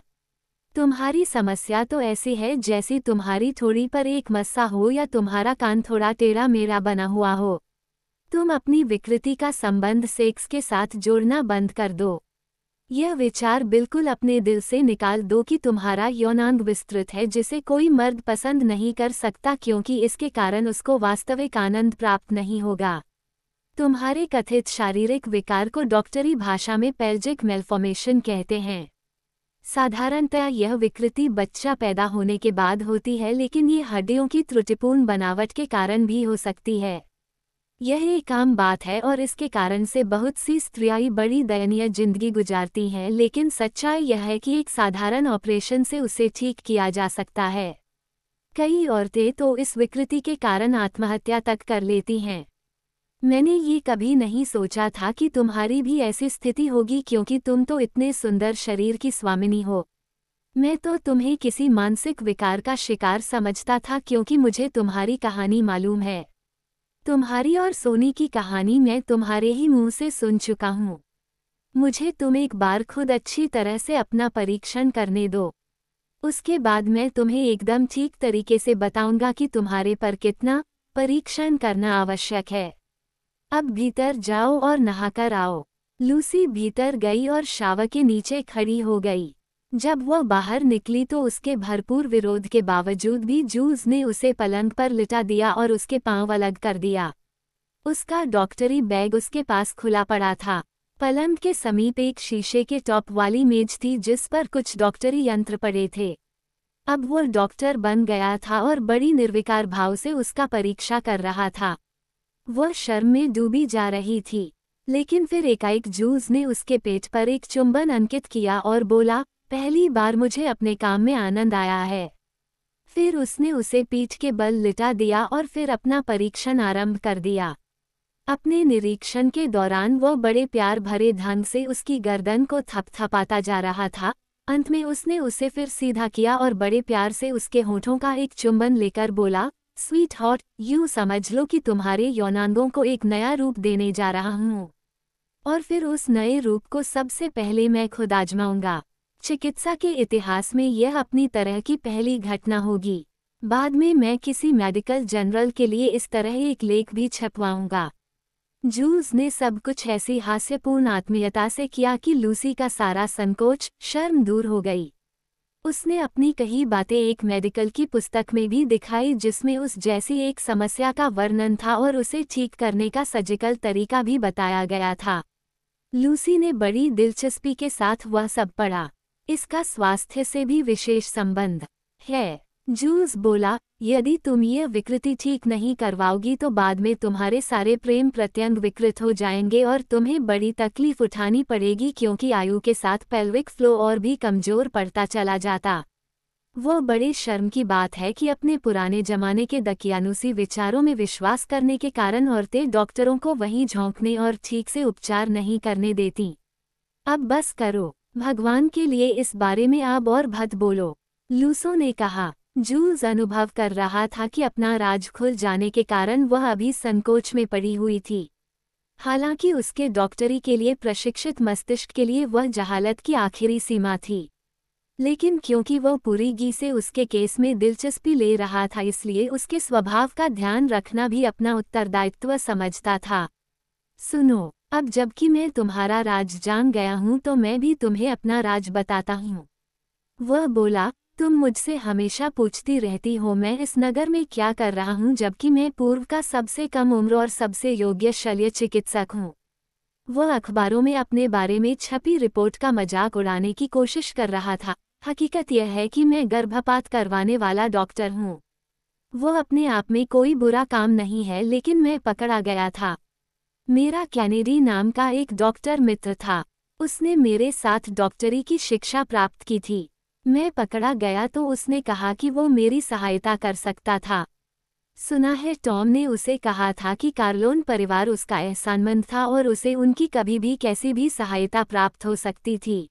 तुम्हारी समस्या तो ऐसी है जैसी तुम्हारी थोड़ी पर एक मस्सा हो या तुम्हारा कान थोड़ा टेढ़ा मेढ़ा बना हुआ हो। तुम अपनी विकृति का संबंध सेक्स के साथ जोड़ना बंद कर दो। यह विचार बिल्कुल अपने दिल से निकाल दो कि तुम्हारा यौनांग विस्तृत है जिसे कोई मर्द पसंद नहीं कर सकता क्योंकि इसके कारण उसको वास्तविक आनंद प्राप्त नहीं होगा। तुम्हारे कथित शारीरिक विकार को डॉक्टरी भाषा में पेल्जिक मेल्फॉर्मेशन कहते हैं। साधारणतया यह विकृति बच्चा पैदा होने के बाद होती है, लेकिन ये हड्डियों की त्रुटिपूर्ण बनावट के कारण भी हो सकती है। यह एक आम बात है और इसके कारण से बहुत सी स्त्रियां बड़ी दयनीय जिंदगी गुजारती हैं, लेकिन सच्चाई यह है कि एक साधारण ऑपरेशन से उसे ठीक किया जा सकता है। कई औरतें तो इस विकृति के कारण आत्महत्या तक कर लेती हैं। मैंने ये कभी नहीं सोचा था कि तुम्हारी भी ऐसी स्थिति होगी क्योंकि तुम तो इतने सुंदर शरीर की स्वामिनी हो। मैं तो तुम्हें किसी मानसिक विकार का शिकार समझता था क्योंकि मुझे तुम्हारी कहानी मालूम है। तुम्हारी और सोनी की कहानी मैं तुम्हारे ही मुंह से सुन चुका हूँ। मुझे तुम एक बार खुद अच्छी तरह से अपना परीक्षण करने दो। उसके बाद मैं तुम्हें एकदम ठीक तरीके से बताऊंगा कि तुम्हारे पर कितना परीक्षण करना आवश्यक है। अब भीतर जाओ और नहाकर आओ। लूसी भीतर गई और शावर के नीचे खड़ी हो गई। जब वह बाहर निकली तो उसके भरपूर विरोध के बावजूद भी जूल्स ने उसे पलंग पर लिटा दिया और उसके पांव अलग कर दिया। उसका डॉक्टरी बैग उसके पास खुला पड़ा था। पलंग के समीप एक शीशे के टॉप वाली मेज थी जिस पर कुछ डॉक्टरी यंत्र पड़े थे। अब वह डॉक्टर बन गया था और बड़ी निर्विकार भाव से उसका परीक्षा कर रहा था। वह शर्म में डूबी जा रही थी, लेकिन फिर एकाएक जूल्स ने उसके पेट पर एक चुंबन अंकित किया और बोला, पहली बार मुझे अपने काम में आनंद आया है। फिर उसने उसे पीठ के बल लिटा दिया और फिर अपना परीक्षण आरंभ कर दिया। अपने निरीक्षण के दौरान वह बड़े प्यार भरे ढंग से उसकी गर्दन को थपथपाता जा रहा था। अंत में उसने उसे फिर सीधा किया और बड़े प्यार से उसके होठों का एक चुंबन लेकर बोला, स्वीट हॉट, यूं समझ लो कि तुम्हारे यौनांगों को एक नया रूप देने जा रहा हूँ। और फिर उस नए रूप को सबसे पहले मैं खुद आजमाऊंगा। चिकित्सा के इतिहास में यह अपनी तरह की पहली घटना होगी। बाद में मैं किसी मेडिकल जर्नल के लिए इस तरह एक लेख भी छपवाऊंगा। जूल्स ने सब कुछ ऐसी हास्यपूर्ण आत्मीयता से किया कि लूसी का सारा संकोच, शर्म दूर हो गई। उसने अपनी कही बातें एक मेडिकल की पुस्तक में भी दिखाई जिसमें उस जैसी एक समस्या का वर्णन था और उसे ठीक करने का सर्जिकल तरीका भी बताया गया था। लूसी ने बड़ी दिलचस्पी के साथ वह सब पढ़ा। इसका स्वास्थ्य से भी विशेष संबंध है। जूल्स बोला, यदि तुम यह विकृति ठीक नहीं करवाओगी तो बाद में तुम्हारे सारे प्रेम प्रत्यंग विकृत हो जाएंगे और तुम्हें बड़ी तकलीफ उठानी पड़ेगी क्योंकि आयु के साथ पेल्विक फ्लो और भी कमजोर पड़ता चला जाता। वह बड़े शर्म की बात है कि अपने पुराने जमाने के दकियानूसी विचारों में विश्वास करने के कारण औरतें डॉक्टरों को वहीं झोंकने और ठीक से उपचार नहीं करने देती। अब बस करो, भगवान के लिए इस बारे में अब और मत बोलो, लूसो ने कहा। जूल्स अनुभव कर रहा था कि अपना राज खुल जाने के कारण वह अभी संकोच में पड़ी हुई थी। हालांकि उसके डॉक्टरी के लिए प्रशिक्षित मस्तिष्क के लिए वह जहालत की आखिरी सीमा थी। लेकिन क्योंकि वह पूरी गी से उसके केस में दिलचस्पी ले रहा था, इसलिए उसके स्वभाव का ध्यान रखना भी अपना उत्तरदायित्व समझता था। सुनो, अब जबकि मैं तुम्हारा राज जान गया हूँ तो मैं भी तुम्हें अपना राज बताता हूँ। वह बोला, तुम मुझसे हमेशा पूछती रहती हो मैं इस नगर में क्या कर रहा हूँ, जबकि मैं पूर्व का सबसे कम उम्र और सबसे योग्य शल्य चिकित्सक हूँ। वह अखबारों में अपने बारे में छपी रिपोर्ट का मजाक उड़ाने की कोशिश कर रहा था। हकीकत यह है कि मैं गर्भपात करवाने वाला डॉक्टर हूँ। वो अपने आप में कोई बुरा काम नहीं है, लेकिन मैं पकड़ा गया था। मेरा कैनेडी नाम का एक डॉक्टर मित्र था। उसने मेरे साथ डॉक्टरी की शिक्षा प्राप्त की थी। मैं पकड़ा गया तो उसने कहा कि वो मेरी सहायता कर सकता था। सुना है टॉम ने उसे कहा था कि कार्लोन परिवार उसका एहसानमंद था और उसे उनकी कभी भी कैसी भी सहायता प्राप्त हो सकती थी।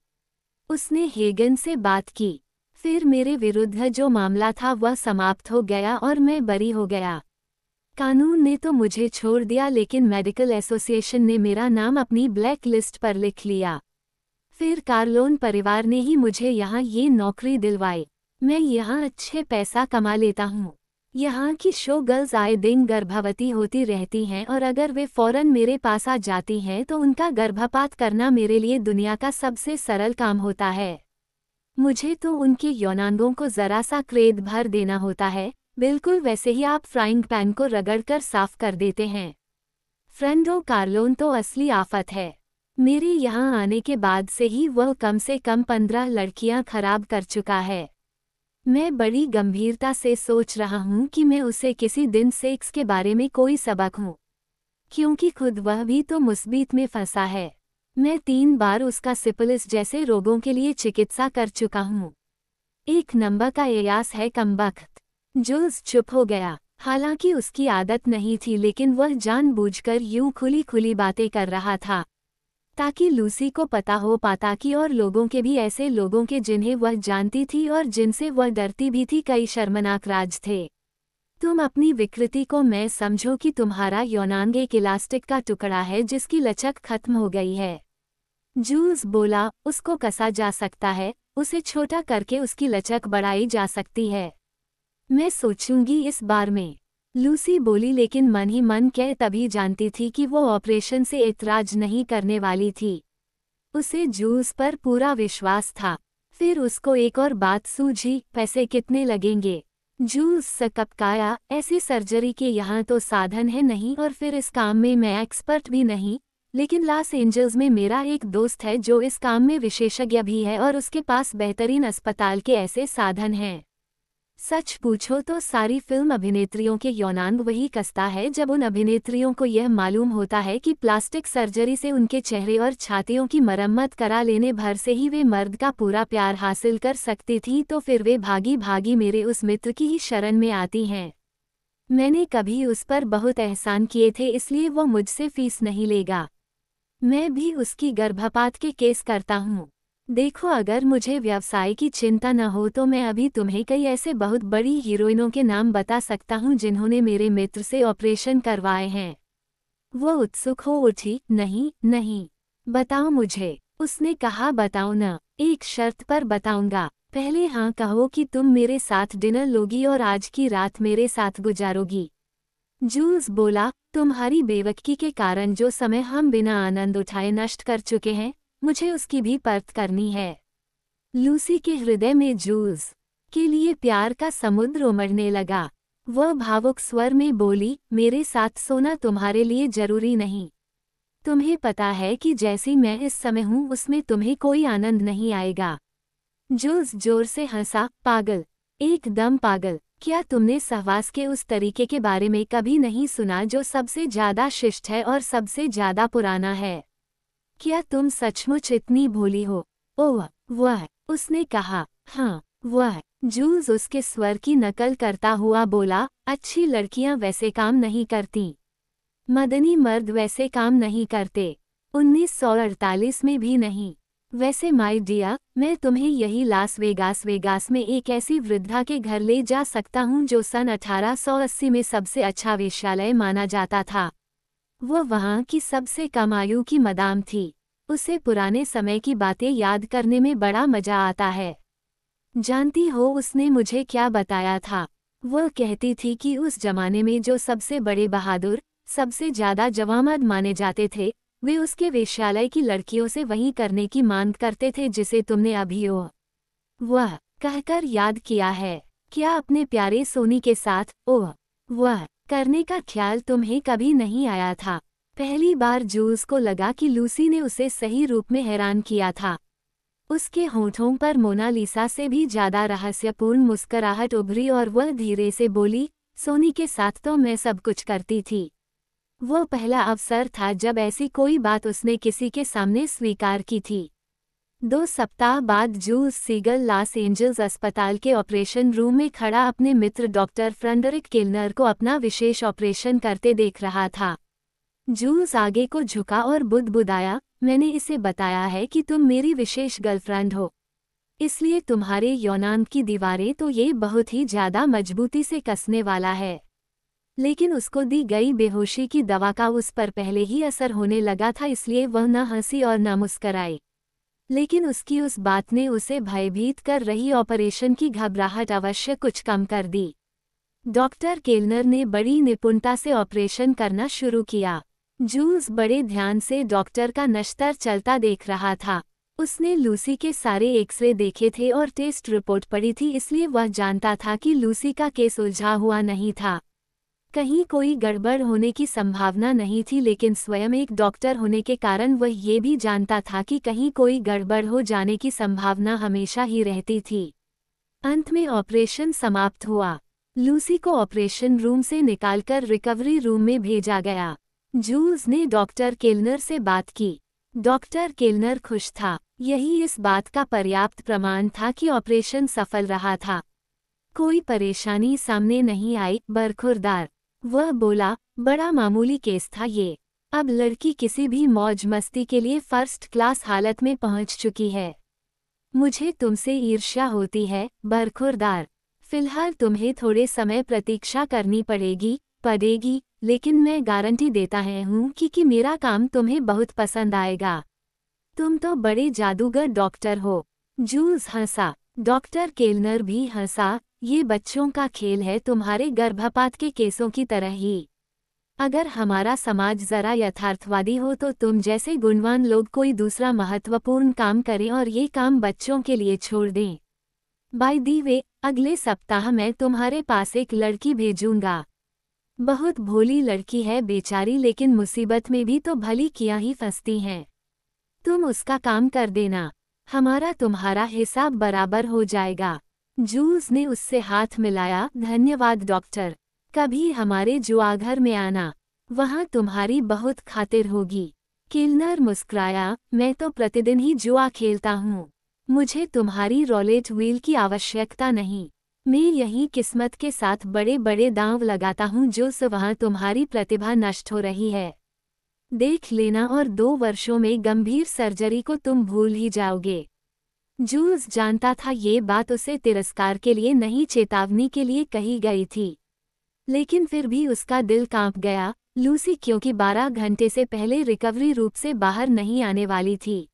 उसने हेगन से बात की। फिर मेरे विरुद्ध जो मामला था वह समाप्त हो गया और मैं बरी हो गया। कानून ने तो मुझे छोड़ दिया, लेकिन मेडिकल एसोसिएशन ने मेरा नाम अपनी ब्लैक लिस्ट पर लिख लिया। फिर कार्लोन परिवार ने ही मुझे यहाँ ये नौकरी दिलवाई। मैं यहाँ अच्छे पैसा कमा लेता हूँ। यहाँ की शो गर्ल्स आए दिन गर्भवती होती रहती हैं और अगर वे फौरन मेरे पास आ जाती हैं तो उनका गर्भपात करना मेरे लिए दुनिया का सबसे सरल काम होता है। मुझे तो उनके यौनांगों को जरा सा क्रेद भर देना होता है, बिल्कुल वैसे ही आप फ्राइंग पैन को रगड़कर साफ कर देते हैं। फ्रेंडो, कार्लोन तो असली आफत है। मेरे यहाँ आने के बाद से ही वह कम से कम 15 लड़कियां खराब कर चुका है। मैं बड़ी गंभीरता से सोच रहा हूँ कि मैं उसे किसी दिन सेक्स के बारे में कोई सबक हूँ, क्योंकि खुद वह भी तो मुसीबत में फंसा है। मैं 3 बार उसका सिफिलिस जैसे रोगों के लिए चिकित्सा कर चुका हूँ। एक नंबर का एयास है कमबख्त। जूल्स चुप हो गया। हालांकि उसकी आदत नहीं थी, लेकिन वह जानबूझकर यूं खुली खुली बातें कर रहा था ताकि लूसी को पता हो पाता कि और लोगों के भी, ऐसे लोगों के जिन्हें वह जानती थी और जिनसे वह डरती भी थी, कई शर्मनाक राज थे। तुम अपनी विकृति को मैं समझो कि तुम्हारा यौनांग एक इलास्टिक का टुकड़ा है जिसकी लचक खत्म हो गई है। जूल्स बोला, उसको कसा जा सकता है, उसे छोटा करके उसकी लचक बढ़ाई जा सकती है। मैं सोचूंगी इस बार में, लूसी बोली, लेकिन मन ही मन कह तभी जानती थी कि वो ऑपरेशन से ऐतराज नहीं करने वाली थी। उसे जूल्स पर पूरा विश्वास था। फिर उसको एक और बात सूझी, पैसे कितने लगेंगे? जूल्स सकपकाया, ऐसी सर्जरी के यहाँ तो साधन है नहीं, और फिर इस काम में मैं एक्सपर्ट भी नहीं, लेकिन लॉस एंजल्स में मेरा एक दोस्त है जो इस काम में विशेषज्ञ भी है और उसके पास बेहतरीन अस्पताल के ऐसे साधन हैं। सच पूछो तो सारी फिल्म अभिनेत्रियों के यौनांग वही कसता है जब उन अभिनेत्रियों को यह मालूम होता है कि प्लास्टिक सर्जरी से उनके चेहरे और छातियों की मरम्मत करा लेने भर से ही वे मर्द का पूरा प्यार हासिल कर सकती थी, तो फिर वे भागी भागी मेरे उस मित्र की ही शरण में आती हैं। मैंने कभी उस पर बहुत एहसान किए थे, इसलिए वो मुझसे फीस नहीं लेगा। मैं भी उसकी गर्भपात के केस करता हूँ। देखो, अगर मुझे व्यवसाय की चिंता न हो तो मैं अभी तुम्हें कई ऐसे बहुत बड़ी हीरोइनों के नाम बता सकता हूँ जिन्होंने मेरे मित्र से ऑपरेशन करवाए हैं। वो उत्सुक हो उठी। नहीं नहीं, बताओ मुझे। उसने कहा, बताओ न, एक शर्त पर बताऊंगा। पहले हाँ कहो कि तुम मेरे साथ डिनर लोगी और आज की रात मेरे साथ गुजारोगी। जूल्स बोला, तुम्हारी बेवकूफ़ी के कारण जो समय हम बिना आनंद उठाए नष्ट कर चुके हैं, मुझे उसकी भी परत करनी है। लूसी के हृदय में जूल्स के लिए प्यार का समुद्र उमड़ने लगा। वह भावुक स्वर में बोली, मेरे साथ सोना तुम्हारे लिए जरूरी नहीं। तुम्हें पता है कि जैसी मैं इस समय हूँ उसमें तुम्हें कोई आनंद नहीं आएगा। जूल्स जोर से हंसा, पागल, एकदम पागल। क्या तुमने सहवास के उस तरीके के बारे में कभी नहीं सुना जो सबसे ज्यादा शिष्ट है और सबसे ज्यादा पुराना है? क्या तुम सचमुच इतनी भोली हो? ओह वह, उसने कहा। हाँ वह। जूल्स उसके स्वर की नकल करता हुआ बोला, अच्छी लड़कियां वैसे काम नहीं करती। मदनी मर्द वैसे काम नहीं करते। 1948 में भी नहीं। वैसे माय डियर, मैं तुम्हें यही लास वेगास में एक ऐसी वृद्धा के घर ले जा सकता हूँ जो सन 1880 में सबसे अच्छा वेश्यालय माना जाता था। वो वहाँ की सबसे कम आयु की मदाम थी। उसे पुराने समय की बातें याद करने में बड़ा मजा आता है। जानती हो उसने मुझे क्या बताया था? वह कहती थी कि उस जमाने में जो सबसे बड़े बहादुर, सबसे ज्यादा जवामर्द माने जाते थे, वे उसके वेश्यालय की लड़कियों से वही करने की मांग करते थे जिसे तुमने अभी वह कहकर याद किया है। क्या अपने प्यारे सोनी के साथ वह करने का ख्याल तुम्हें कभी नहीं आया था? पहली बार जूल्स को लगा कि लूसी ने उसे सही रूप में हैरान किया था। उसके होठों पर मोनालिसा से भी ज्यादा रहस्यपूर्ण मुस्कुराहट उभरी और वह धीरे से बोली, सोनी के साथ तो मैं सब कुछ करती थी। वो पहला अवसर था जब ऐसी कोई बात उसने किसी के सामने स्वीकार की थी। 2 सप्ताह बाद जूल्स सीगल लॉस एंजल्स अस्पताल के ऑपरेशन रूम में खड़ा अपने मित्र डॉक्टर फ्रेडरिक केल्नर को अपना विशेष ऑपरेशन करते देख रहा था। जूल्स आगे को झुका और बुदबुदाया, मैंने इसे बताया है कि तुम मेरी विशेष गर्लफ्रेंड हो, इसलिए तुम्हारे यौनांग की दीवारें तो ये बहुत ही ज्यादा मजबूती से कसने वाला है। लेकिन उसको दी गई बेहोशी की दवा का उस पर पहले ही असर होने लगा था, इसलिए वह न हंसी और न मुस्कराई। लेकिन उसकी उस बात ने उसे भयभीत कर रही ऑपरेशन की घबराहट अवश्य कुछ कम कर दी। डॉक्टर केल्नर ने बड़ी निपुणता से ऑपरेशन करना शुरू किया। जूल्स बड़े ध्यान से डॉक्टर का नश्तर चलता देख रहा था। उसने लूसी के सारे एक्सरे देखे थे और टेस्ट रिपोर्ट पढ़ी थी, इसलिए वह जानता था कि लूसी का केस उलझा हुआ नहीं था। कहीं कोई गड़बड़ होने की संभावना नहीं थी, लेकिन स्वयं एक डॉक्टर होने के कारण वह ये भी जानता था कि कहीं कोई गड़बड़ हो जाने की संभावना हमेशा ही रहती थी। अंत में ऑपरेशन समाप्त हुआ। लूसी को ऑपरेशन रूम से निकालकर रिकवरी रूम में भेजा गया। जूल्स ने डॉक्टर केल्नर से बात की। डॉक्टर केल्नर खुश था। यही इस बात का पर्याप्त प्रमाण था कि ऑपरेशन सफल रहा था। कोई परेशानी सामने नहीं आई। बरखुरदार, वह बोला, बड़ा मामूली केस था ये। अब लड़की किसी भी मौज मस्ती के लिए फर्स्ट क्लास हालत में पहुंच चुकी है। मुझे तुमसे ईर्ष्या होती है, बरखुरदार। फिलहाल तुम्हें थोड़े समय प्रतीक्षा करनी पड़ेगी, लेकिन मैं गारंटी देता हूँ कि मेरा काम तुम्हें बहुत पसंद आएगा। तुम तो बड़े जादूगर डॉक्टर हो। जूल्स हंसा। डॉक्टर केल्नर भी हंसा। ये बच्चों का खेल है, तुम्हारे गर्भपात के केसों की तरह ही। अगर हमारा समाज जरा यथार्थवादी हो तो तुम जैसे गुणवान लोग कोई दूसरा महत्वपूर्ण काम करें और ये काम बच्चों के लिए छोड़ दें। बाय दी वे, अगले सप्ताह मैं तुम्हारे पास एक लड़की भेजूंगा। बहुत भोली लड़की है बेचारी, लेकिन मुसीबत में भी तो भली किया ही फंसती हैं। तुम उसका काम कर देना, हमारा तुम्हारा हिसाब बराबर हो जाएगा। जूल्स ने उससे हाथ मिलाया। धन्यवाद डॉक्टर, कभी हमारे जुआघर में आना, वहाँ तुम्हारी बहुत खातिर होगी। केल्नर मुस्कुराया, मैं तो प्रतिदिन ही जुआ खेलता हूँ, मुझे तुम्हारी रोलेट व्हील की आवश्यकता नहीं। मैं यही किस्मत के साथ बड़े बड़े दांव लगाता हूँ जो वहाँ तुम्हारी प्रतिभा नष्ट हो रही है। देख लेना और 2 वर्षों में गंभीर सर्जरी को तुम भूल ही जाओगे। जूल्स जानता था ये बात उसे तिरस्कार के लिए नहीं, चेतावनी के लिए कही गई थी। लेकिन फिर भी उसका दिल कांप गया। लूसी क्योंकि 12 घंटे से पहले रिकवरी रूप से बाहर नहीं आने वाली थी,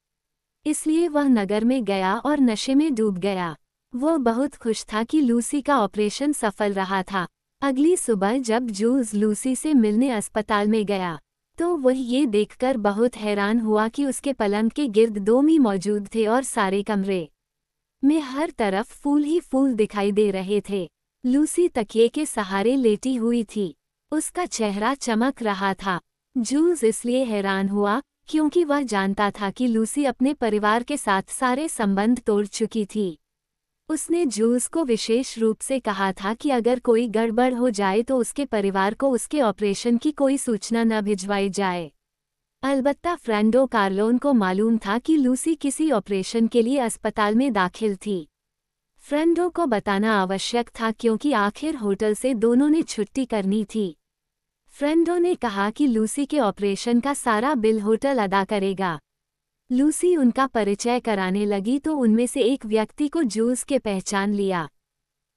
इसलिए वह नगर में गया और नशे में डूब गया। वो बहुत खुश था कि लूसी का ऑपरेशन सफल रहा था। अगली सुबह जब जूल्स लूसी से मिलने अस्पताल में गया तो वह ये देखकर बहुत हैरान हुआ कि उसके पलंग के गिर्द 2 मी मौजूद थे और सारे कमरे में हर तरफ फूल ही फूल दिखाई दे रहे थे। लूसी तकिए के सहारे लेटी हुई थी, उसका चेहरा चमक रहा था। जूल्स इसलिए हैरान हुआ क्योंकि वह जानता था कि लूसी अपने परिवार के साथ सारे संबंध तोड़ चुकी थी। उसने जूल्स को विशेष रूप से कहा था कि अगर कोई गड़बड़ हो जाए तो उसके परिवार को उसके ऑपरेशन की कोई सूचना न भिजवाई जाए। अलबत्ता फ्रेंडो कार्लोन को मालूम था कि लूसी किसी ऑपरेशन के लिए अस्पताल में दाखिल थी। फ्रेंडो को बताना आवश्यक था क्योंकि आखिर होटल से दोनों ने छुट्टी करनी थी। फ्रेंडो ने कहा कि लूसी के ऑपरेशन का सारा बिल होटल अदा करेगा। लूसी उनका परिचय कराने लगी तो उनमें से एक व्यक्ति को जूल्स के पहचान लिया।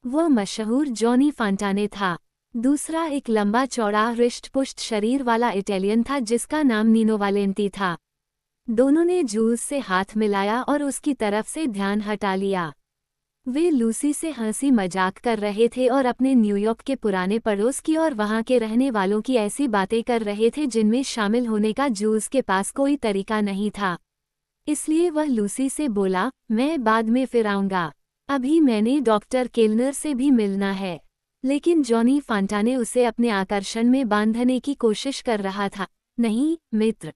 वह मशहूर जॉनी फांटाने था। दूसरा एक लंबा चौड़ा हृष्ट-पुष्ट शरीर वाला इटालियन था जिसका नाम नीनो वालेंटी था। दोनों ने जूल्स से हाथ मिलाया और उसकी तरफ से ध्यान हटा लिया। वे लूसी से हंसी मजाक कर रहे थे और अपने न्यूयॉर्क के पुराने पड़ोस की और वहां के रहने वालों की ऐसी बातें कर रहे थे जिनमें शामिल होने का जूल्स के पास कोई तरीका नहीं था। इसलिए वह लूसी से बोला, मैं बाद में फिर आऊंगा, अभी मैंने डॉक्टर केल्नर से भी मिलना है। लेकिन जॉनी फांटाने उसे अपने आकर्षण में बांधने की कोशिश कर रहा था। नहीं मित्र,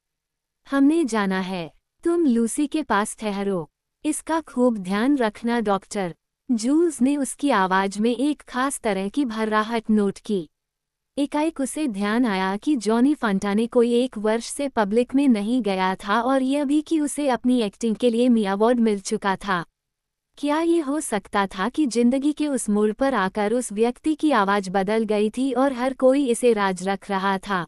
हमने जाना है, तुम लूसी के पास ठहरो, इसका खूब ध्यान रखना डॉक्टर। जूल्स ने उसकी आवाज में एक खास तरह की भर्राहट नोट की। एकाएक उसे ध्यान आया कि जॉनी फांटाने कोई 1 वर्ष से पब्लिक में नहीं गया था और यह भी कि उसे अपनी एक्टिंग के लिए मी अवार्ड मिल चुका था। क्या ये हो सकता था कि जिंदगी के उस मोड़ पर आकर उस व्यक्ति की आवाज बदल गई थी और हर कोई इसे राज रख रहा था?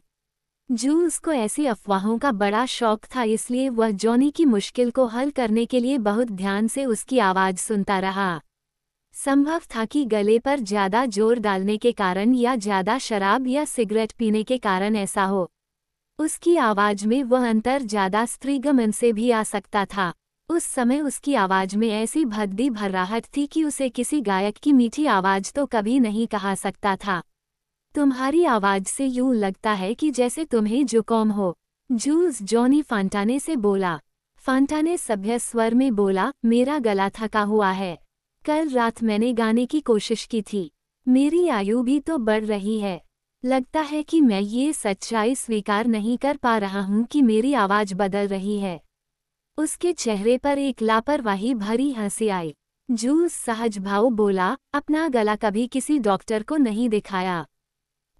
जूल्स को ऐसी अफवाहों का बड़ा शौक था, इसलिए वह जॉनी की मुश्किल को हल करने के लिए बहुत ध्यान से उसकी आवाज सुनता रहा। संभव था कि गले पर ज्यादा जोर डालने के कारण या ज्यादा शराब या सिगरेट पीने के कारण ऐसा हो। उसकी आवाज में वह अंतर ज्यादा स्त्रीगमन से भी आ सकता था। उस समय उसकी आवाज में ऐसी भद्दी भर्राहट थी कि उसे किसी गायक की मीठी आवाज तो कभी नहीं कहा सकता था। तुम्हारी आवाज से यूं लगता है कि जैसे तुम्हें जुकाम हो, जूल्स जॉनी फांटाने से बोला। फांटाने सभ्य स्वर में बोला, मेरा गला थका हुआ है, कल रात मैंने गाने की कोशिश की थी, मेरी आयु भी तो बढ़ रही है, लगता है कि मैं ये सच्चाई स्वीकार नहीं कर पा रहा हूँ कि मेरी आवाज बदल रही है। उसके चेहरे पर एक लापरवाही भरी हंसी आई। जूल्स सहज भाव बोला, अपना गला कभी किसी डॉक्टर को नहीं दिखाया,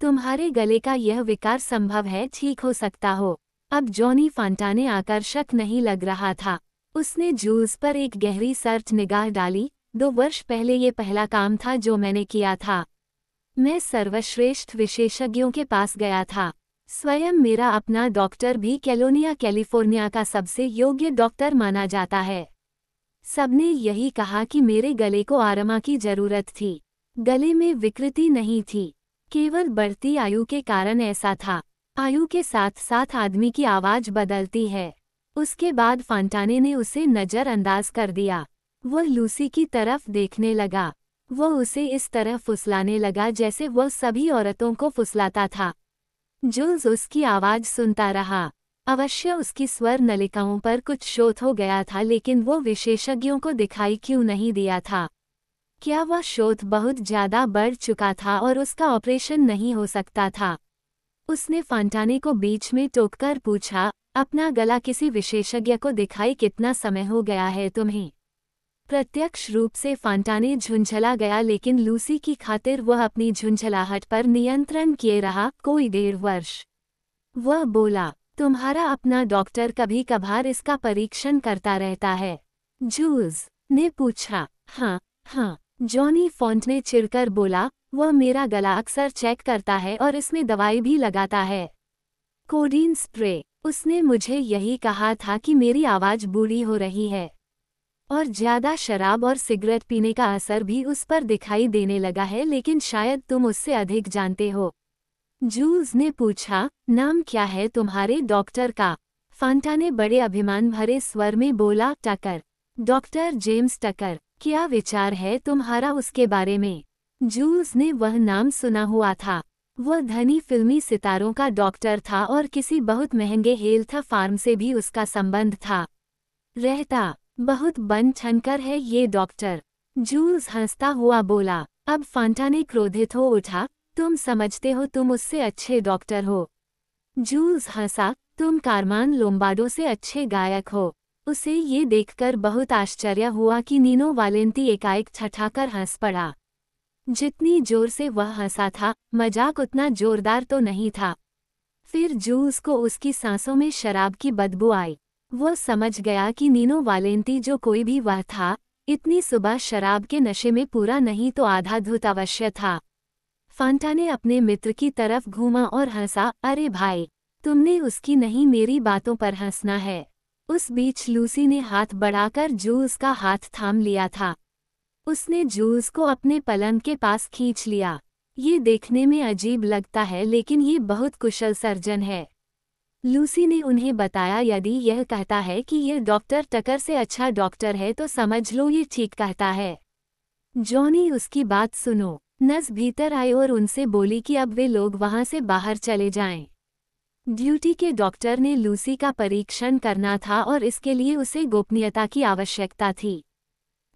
तुम्हारे गले का यह विकार संभव है ठीक हो सकता हो। अब जॉनी फांटाने आकर्षक नहीं लग रहा था। उसने जूल्स पर एक गहरी सर्च निगाह डाली। 2 वर्ष पहले ये पहला काम था जो मैंने किया था। मैं सर्वश्रेष्ठ विशेषज्ञों के पास गया था। स्वयं मेरा अपना डॉक्टर भी कैलोनिया कैलिफोर्निया का सबसे योग्य डॉक्टर माना जाता है। सबने यही कहा कि मेरे गले को आराम की जरूरत थी। गले में विकृति नहीं थी, केवल बढ़ती आयु के कारण ऐसा था। आयु के साथ साथ आदमी की आवाज बदलती है। उसके बाद फांटाने ने उसे नजरअंदाज कर दिया। वह लूसी की तरफ देखने लगा। वह उसे इस तरह फुसलाने लगा जैसे वह सभी औरतों को फुसलाता था। जूल्स उसकी आवाज सुनता रहा। अवश्य उसकी स्वर नलिकाओं पर कुछ शोथ हो गया था, लेकिन वो विशेषज्ञों को दिखाई क्यों नहीं दिया था? क्या वह शोथ बहुत ज्यादा बढ़ चुका था और उसका ऑपरेशन नहीं हो सकता था? उसने फांटाने को बीच में टोककर पूछा, अपना गला किसी विशेषज्ञ को दिखाई कितना समय हो गया है तुम्हें? प्रत्यक्ष रूप से फांटाने झुंझला गया, लेकिन लूसी की खातिर वह अपनी झुंझलाहट पर नियंत्रण किए रहा। कोई 1.5 वर्ष। वह बोला, तुम्हारा अपना डॉक्टर कभी कभार इसका परीक्षण करता रहता है? जूल्स ने पूछा। हाँ हाँ, जॉनी फॉन्टने चिढ़कर बोला, वह मेरा गला अक्सर चेक करता है और इसमें दवाई भी लगाता है, कोडीन स्प्रे। उसने मुझे यही कहा था कि मेरी आवाज बूढ़ी हो रही है और ज्यादा शराब और सिगरेट पीने का असर भी उस पर दिखाई देने लगा है, लेकिन शायद तुम उससे अधिक जानते हो। जूल्स ने पूछा, नाम क्या है तुम्हारे डॉक्टर का? फांटाने बड़े अभिमान भरे स्वर में बोला, टकर, डॉक्टर जेम्स टकर। क्या विचार है तुम्हारा उसके बारे में? जूल्स ने वह नाम सुना हुआ था। वह धनी फिल्मी सितारों का डॉक्टर था और किसी बहुत महंगे हेल्थ फार्म से भी उसका संबंध था। रहता बहुत बन ठनकर है ये डॉक्टर। जूल्स हंसता हुआ बोला। अब फांटाने क्रोधित हो उठा, तुम समझते हो तुम उससे अच्छे डॉक्टर हो? जूल्स हंसा, तुम कारमान लोम्बार्डो से अच्छे गायक हो। उसे ये देखकर बहुत आश्चर्य हुआ कि नीनो वालेंती एकाएक ठठाकर हंस पड़ा। जितनी जोर से वह हंसा था, मजाक उतना जोरदार तो नहीं था। फिर जूल्स को उसकी सांसों में शराब की बदबू आई। वह समझ गया कि नीनो वालेंती जो कोई भी वह था, इतनी सुबह शराब के नशे में पूरा नहीं तो आधा धुत अवश्य था। फांटाने अपने मित्र की तरफ घूमा और हंसा, अरे भाई, तुमने उसकी नहीं मेरी बातों पर हंसना है। उस बीच लूसी ने हाथ बढ़ाकर जूल्स का हाथ थाम लिया था। उसने जूल्स को अपने पलंग के पास खींच लिया। ये देखने में अजीब लगता है, लेकिन ये बहुत कुशल सर्जन है। लूसी ने उन्हें बताया, यदि यह कहता है कि यह डॉक्टर टकर से अच्छा डॉक्टर है तो समझ लो ये ठीक कहता है। जॉनी उसकी बात सुनो। नर्स भीतर आई और उनसे बोली कि अब वे लोग वहां से बाहर चले जाएं। ड्यूटी के डॉक्टर ने लूसी का परीक्षण करना था और इसके लिए उसे गोपनीयता की आवश्यकता थी।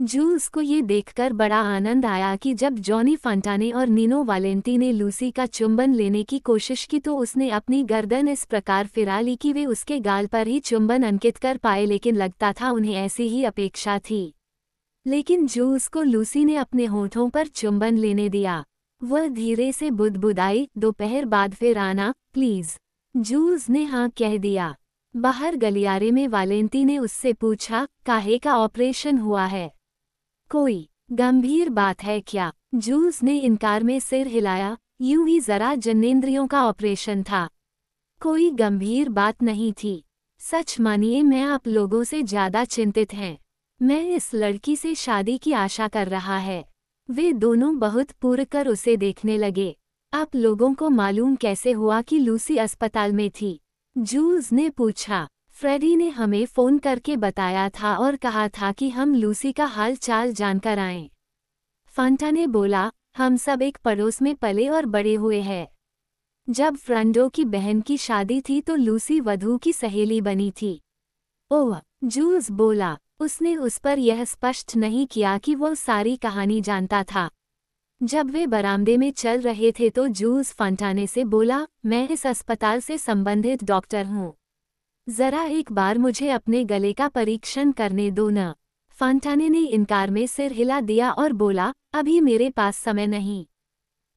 जूल्स को ये देखकर बड़ा आनंद आया कि जब जॉनी फंटाने और नीनो वालेंटी ने लूसी का चुंबन लेने की कोशिश की तो उसने अपनी गर्दन इस प्रकार फिरा ली कि वे उसके गाल पर ही चुंबन अंकित कर पाए, लेकिन लगता था उन्हें ऐसी ही अपेक्षा थी। लेकिन जूल्स को लूसी ने अपने होठों पर चुंबन लेने दिया। वह धीरे से बुदबुदाई, दोपहर बाद फिर आना प्लीज। जूल्स ने हाँ कह दिया। बाहर गलियारे में वालेंटी ने उससे पूछा, काहे का ऑपरेशन हुआ है? कोई गंभीर बात है क्या? जूल्स ने इनकार में सिर हिलाया। यूं ही जरा जनेंद्रियों का ऑपरेशन था, कोई गंभीर बात नहीं थी। सच मानिए मैं आप लोगों से ज्यादा चिंतित हैं। मैं इस लड़की से शादी की आशा कर रहा है। वे दोनों बहुत पूर कर उसे देखने लगे। आप लोगों को मालूम कैसे हुआ कि लूसी अस्पताल में थी? जूल्स ने पूछा। फ्रेडी ने हमें फ़ोन करके बताया था और कहा था कि हम लूसी का हाल चाल जानकर आएं। फांटा ने बोला, हम सब एक पड़ोस में पले और बड़े हुए हैं। जब फ्रेंडो की बहन की शादी थी तो लूसी वधू की सहेली बनी थी। ओह, जूल्स बोला। उसने उस पर यह स्पष्ट नहीं किया कि वो सारी कहानी जानता था। जब वे बरामदे में चल रहे थे तो जूल्स फंटाने से बोला, मैं इस अस्पताल से संबंधित डॉक्टर हूँ। जरा एक बार मुझे अपने गले का परीक्षण करने दो न। फंटाने ने इनकार में सिर हिला दिया और बोला, अभी मेरे पास समय नहीं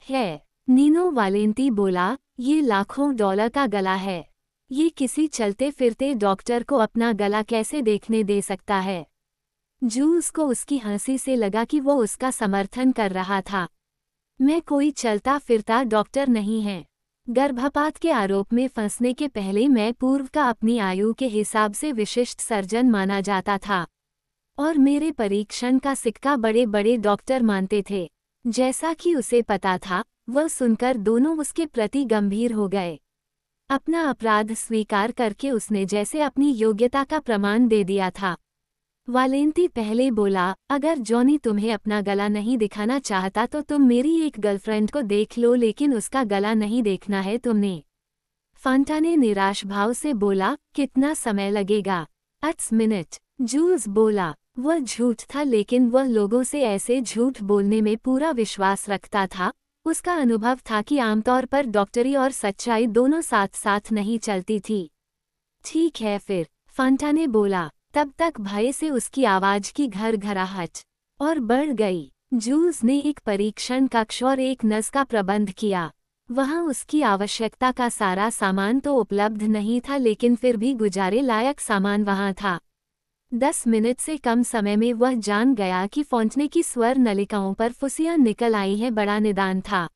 है। नीनो वालेंटी बोला, ये लाखों डॉलर का गला है। ये किसी चलते फिरते डॉक्टर को अपना गला कैसे देखने दे सकता है? जूल्स को उसकी हंसी से लगा कि वो उसका समर्थन कर रहा था। मैं कोई चलता फिरता डॉक्टर नहीं है। गर्भपात के आरोप में फंसने के पहले मैं पूर्व का अपनी आयु के हिसाब से विशिष्ट सर्जन माना जाता था और मेरे परीक्षण का सिक्का बड़े बड़े डॉक्टर मानते थे। जैसा कि उसे पता था, वह सुनकर दोनों उसके प्रति गंभीर हो गए। अपना अपराध स्वीकार करके उसने जैसे अपनी योग्यता का प्रमाण दे दिया था। वालेंटी पहले बोला, अगर जॉनी तुम्हें अपना गला नहीं दिखाना चाहता तो तुम मेरी एक गर्लफ्रेंड को देख लो, लेकिन उसका गला नहीं देखना है तुमने। फांटा ने निराश भाव से बोला, कितना समय लगेगा? 8 मिनट। जूल्स बोला। वह झूठ था, लेकिन वह लोगों से ऐसे झूठ बोलने में पूरा विश्वास रखता था। उसका अनुभव था कि आमतौर पर डॉक्टरी और सच्चाई दोनों साथ साथ नहीं चलती थी। ठीक है फिर, फांटा ने बोला। तब तक भय से उसकी आवाज की घरघराहट और बढ़ गई। जूल्स ने एक परीक्षण कक्ष और एक नर्स का प्रबंध किया। वहां उसकी आवश्यकता का सारा सामान तो उपलब्ध नहीं था, लेकिन फिर भी गुजारे लायक सामान वहां था। 10 मिनट से कम समय में वह जान गया कि फॉन्टने की स्वर नलिकाओं पर फुसियां निकल आई हैं। बड़ा निदान था।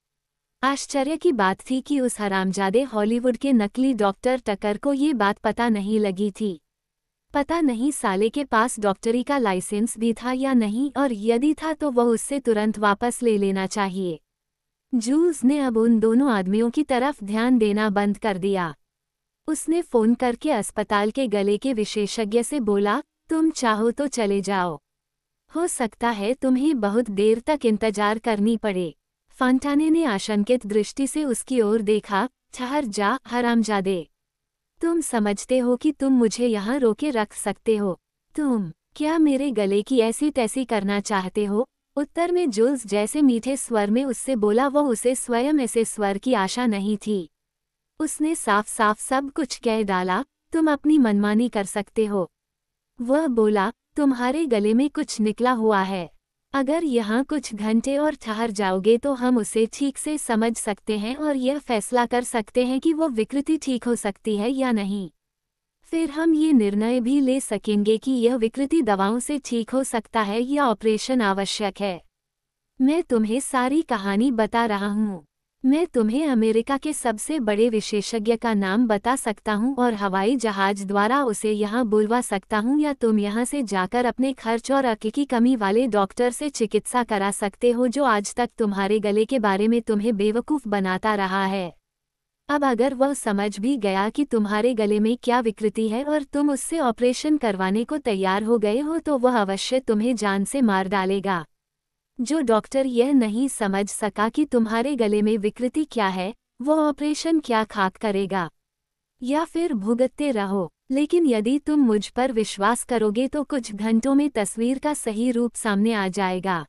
आश्चर्य की बात थी कि उस हरामजादे हॉलीवुड के नकली डॉक्टर टकर को ये बात पता नहीं लगी थी। पता नहीं साले के पास डॉक्टरी का लाइसेंस भी था या नहीं, और यदि था तो वह उससे तुरंत वापस ले लेना चाहिए। जूल्स ने अब उन दोनों आदमियों की तरफ ध्यान देना बंद कर दिया। उसने फ़ोन करके अस्पताल के गले के विशेषज्ञ से बोला, तुम चाहो तो चले जाओ। हो सकता है तुम्हें बहुत देर तक इंतजार करनी पड़े। फांटाने ने आशंकित दृष्टि से उसकी ओर देखा। ठहर जा हरामजादे, तुम समझते हो कि तुम मुझे यहाँ रोके रख सकते हो? तुम क्या मेरे गले की ऐसी तैसी करना चाहते हो? उत्तर में जूल्स जैसे मीठे स्वर में उससे बोला। वह उसे स्वयं ऐसे स्वर की आशा नहीं थी। उसने साफ साफ सब कुछ कह डाला, तुम अपनी मनमानी कर सकते हो। वह बोला, तुम्हारे गले में कुछ निकला हुआ है। अगर यहाँ कुछ घंटे और ठहर जाओगे तो हम उसे ठीक से समझ सकते हैं और यह फैसला कर सकते हैं कि वो विकृति ठीक हो सकती है या नहीं। फिर हम ये निर्णय भी ले सकेंगे कि यह विकृति दवाओं से ठीक हो सकता है या ऑपरेशन आवश्यक है। मैं तुम्हें सारी कहानी बता रहा हूँ। मैं तुम्हें अमेरिका के सबसे बड़े विशेषज्ञ का नाम बता सकता हूँ और हवाई जहाज द्वारा उसे यहाँ बुलवा सकता हूँ, या तुम यहाँ से जाकर अपने खर्च और अक्ल की कमी वाले डॉक्टर से चिकित्सा करा सकते हो जो आज तक तुम्हारे गले के बारे में तुम्हें बेवकूफ़ बनाता रहा है। अब अगर वह समझ भी गया कि तुम्हारे गले में क्या विकृति है और तुम उससे ऑपरेशन करवाने को तैयार हो गए हो तो वह अवश्य तुम्हें जान से मार डालेगा। जो डॉक्टर यह नहीं समझ सका कि तुम्हारे गले में विकृति क्या है, वो ऑपरेशन क्या खाक करेगा। या फिर भुगतते रहो, लेकिन यदि तुम मुझ पर विश्वास करोगे तो कुछ घंटों में तस्वीर का सही रूप सामने आ जाएगा।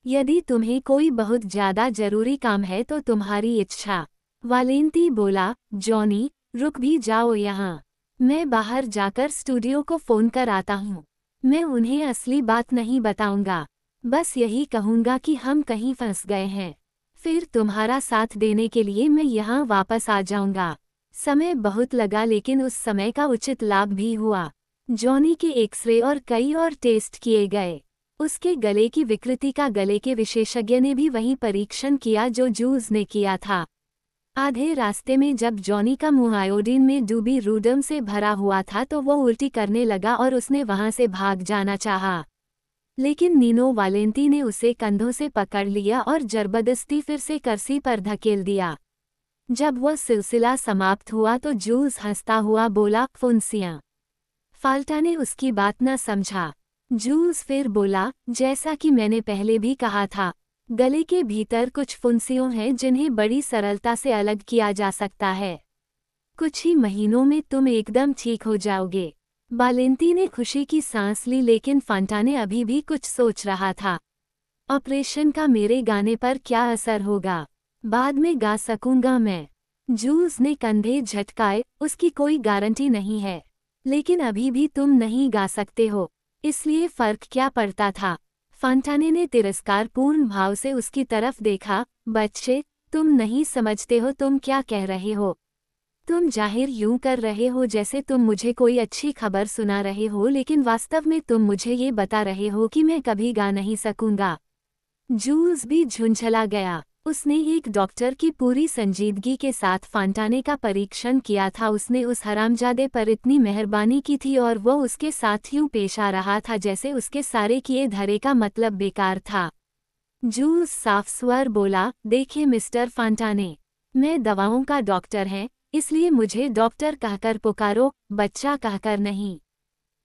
यदि तुम्हें कोई बहुत ज्यादा जरूरी काम है तो तुम्हारी इच्छा। वालेंती बोला, जॉनी, रुक भी जाओ यहाँ। मैं बाहर जाकर स्टूडियो को फोन कर आता हूँ। मैं उन्हें असली बात नहीं बताऊंगा, बस यही कहूंगा कि हम कहीं फंस गए हैं। फिर तुम्हारा साथ देने के लिए मैं यहाँ वापस आ जाऊंगा। समय बहुत लगा लेकिन उस समय का उचित लाभ भी हुआ। जॉनी के एक्सरे और कई और टेस्ट किए गए। उसके गले की विकृति का गले के विशेषज्ञ ने भी वही परीक्षण किया जो जूस ने किया था। आधे रास्ते में जब जॉनी का मुंह आयोडीन में डूबी रूडम से भरा हुआ था तो वो उल्टी करने लगा और उसने वहां से भाग जाना चाहा। लेकिन नीनो वालेंती ने उसे कंधों से पकड़ लिया और जबरदस्ती फिर से कुर्सी पर धकेल दिया। जब वह सिलसिला समाप्त हुआ तो जूस हंसता हुआ बोला, फुंसियां। फाल्टा ने उसकी बात न समझा। जूस फिर बोला, जैसा कि मैंने पहले भी कहा था, गले के भीतर कुछ फुंसियों हैं जिन्हें बड़ी सरलता से अलग किया जा सकता है। कुछ ही महीनों में तुम एकदम ठीक हो जाओगे। वालेंती ने खुशी की सांस ली लेकिन फांटा ने अभी भी कुछ सोच रहा था। ऑपरेशन का मेरे गाने पर क्या असर होगा? बाद में गा सकूंगा मैं। जूस ने कंधे झटकाए, उसकी कोई गारंटी नहीं है। लेकिन अभी भी तुम नहीं गा सकते हो, इसलिए फर्क क्या पड़ता था? फांटाने ने तिरस्कारपूर्ण भाव से उसकी तरफ देखा। बच्चे, तुम नहीं समझते हो तुम क्या कह रहे हो। तुम जाहिर यूं कर रहे हो जैसे तुम मुझे कोई अच्छी खबर सुना रहे हो, लेकिन वास्तव में तुम मुझे ये बता रहे हो कि मैं कभी गा नहीं सकूंगा। जूस भी झुंझला गया। उसने एक डॉक्टर की पूरी संजीदगी के साथ फांटाने का परीक्षण किया था। उसने उस हरामजादे पर इतनी मेहरबानी की थी और वो उसके साथ यूं पेश आ रहा था जैसे उसके सारे किए धरे का मतलब बेकार था। जूस साफ स्वर बोला, देखिए मिस्टर फांटाने, मैं दवाओं का डॉक्टर है, इसलिए मुझे डॉक्टर कहकर पुकारो, बच्चा कहकर नहीं।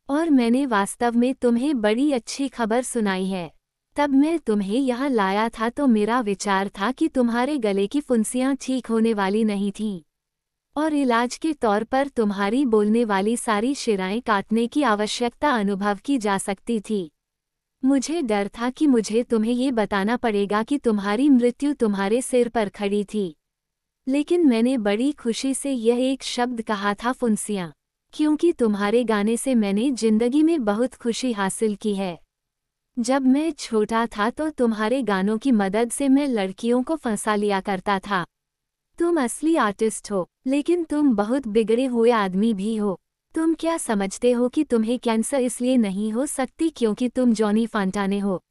और मैंने वास्तव में तुम्हें बड़ी अच्छी खबर सुनाई है। तब मैं तुम्हें यहाँ लाया था तो मेरा विचार था कि तुम्हारे गले की फुंसियाँ ठीक होने वाली नहीं थीं, और इलाज के तौर पर तुम्हारी बोलने वाली सारी शिराएं काटने की आवश्यकता अनुभव की जा सकती थी। मुझे डर था कि मुझे तुम्हें ये बताना पड़ेगा कि तुम्हारी मृत्यु तुम्हारे सिर पर खड़ी थी। लेकिन मैंने बड़ी खुशी से यह एक शब्द कहा था, फुंसियाँ, क्योंकि तुम्हारे गाने से मैंने जिंदगी में बहुत खुशी हासिल की है। जब मैं छोटा था तो तुम्हारे गानों की मदद से मैं लड़कियों को फंसा लिया करता था। तुम असली आर्टिस्ट हो, लेकिन तुम बहुत बिगड़े हुए आदमी भी हो। तुम क्या समझते हो कि तुम्हें कैंसर इसलिए नहीं हो सकती क्योंकि तुम जॉनी फांटाने हो?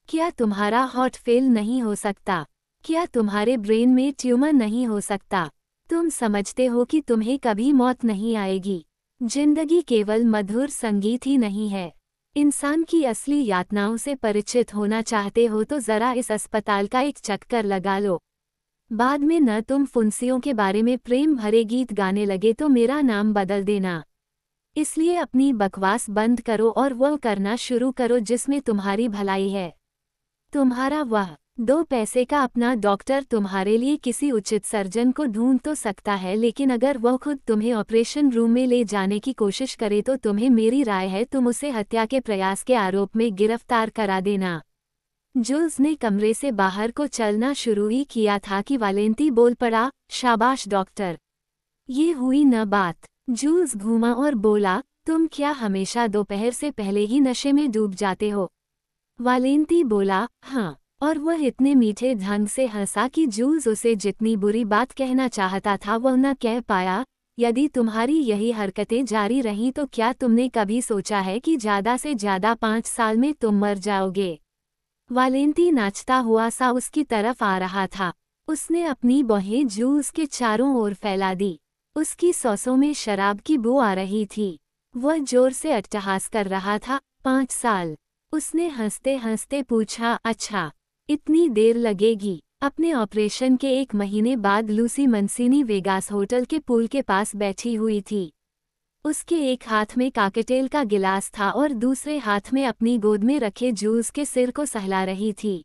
क्या तुम्हारा हार्ट फेल नहीं हो सकता? क्या तुम्हारे ब्रेन में ट्यूमर नहीं हो सकता? तुम समझते हो कि तुम्हें कभी मौत नहीं आएगी। जिंदगी केवल मधुर संगीत ही नहीं है। इंसान की असली यातनाओं से परिचित होना चाहते हो तो जरा इस अस्पताल का एक चक्कर लगा लो। बाद में न तुम फुंसियों के बारे में प्रेम भरे गीत गाने लगे तो मेरा नाम बदल देना। इसलिए अपनी बकवास बंद करो और वह करना शुरू करो जिसमें तुम्हारी भलाई है। तुम्हारा वह 2 पैसे का अपना डॉक्टर तुम्हारे लिए किसी उचित सर्जन को ढूंढ तो सकता है, लेकिन अगर वह खुद तुम्हें ऑपरेशन रूम में ले जाने की कोशिश करे तो तुम्हें मेरी राय है तुम उसे हत्या के प्रयास के आरोप में गिरफ्तार करा देना। जूल्स ने कमरे से बाहर को चलना शुरू ही किया था कि वालेंती बोल पड़ा, शाबाश डॉक्टर। ये हुई न बात। जूल्स घूमा और बोला, तुम क्या हमेशा दोपहर से पहले ही नशे में डूब जाते हो? वालेंती बोला, हाँ, और वह इतने मीठे ढंग से हंसा कि जूल्स उसे जितनी बुरी बात कहना चाहता था वह न कह पाया। यदि तुम्हारी यही हरकतें जारी रहीं तो क्या तुमने कभी सोचा है कि ज़्यादा से ज़्यादा 5 साल में तुम मर जाओगे? वालेंती नाचता हुआ सा उसकी तरफ आ रहा था। उसने अपनी बाहें जूल्स के चारों ओर फैला दी। उसकी सांसों में शराब की बू आ रही थी। वह जोर से अट्टहास कर रहा था। 5 साल? उसने हंसते हंसते पूछा, अच्छा, इतनी देर लगेगी? अपने ऑपरेशन के 1 महीने बाद लूसी मंसीनी वेगास होटल के पूल के पास बैठी हुई थी। उसके एक हाथ में कॉकटेल का गिलास था और दूसरे हाथ में अपनी गोद में रखे जूल्स के सिर को सहला रही थी।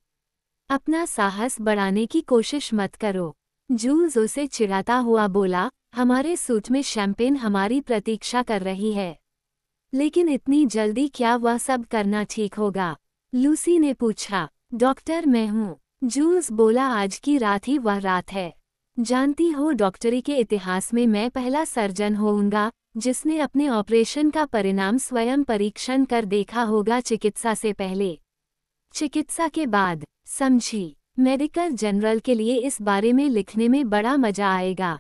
अपना साहस बढ़ाने की कोशिश मत करो। जूल्स उसे चिढ़ाता हुआ बोला, हमारे सूट में शैंपेन हमारी प्रतीक्षा कर रही है। लेकिन इतनी जल्दी क्या वह सब करना ठीक होगा? लूसी ने पूछा। डॉक्टर मैं हूँ। जूल्स बोला, आज की रात ही वह रात है। जानती हो, डॉक्टरी के इतिहास में मैं पहला सर्जन होऊंगा जिसने अपने ऑपरेशन का परिणाम स्वयं परीक्षण कर देखा होगा, चिकित्सा से पहले, चिकित्सा के बाद। समझी? मेडिकल जर्नल के लिए इस बारे में लिखने में बड़ा मजा आएगा।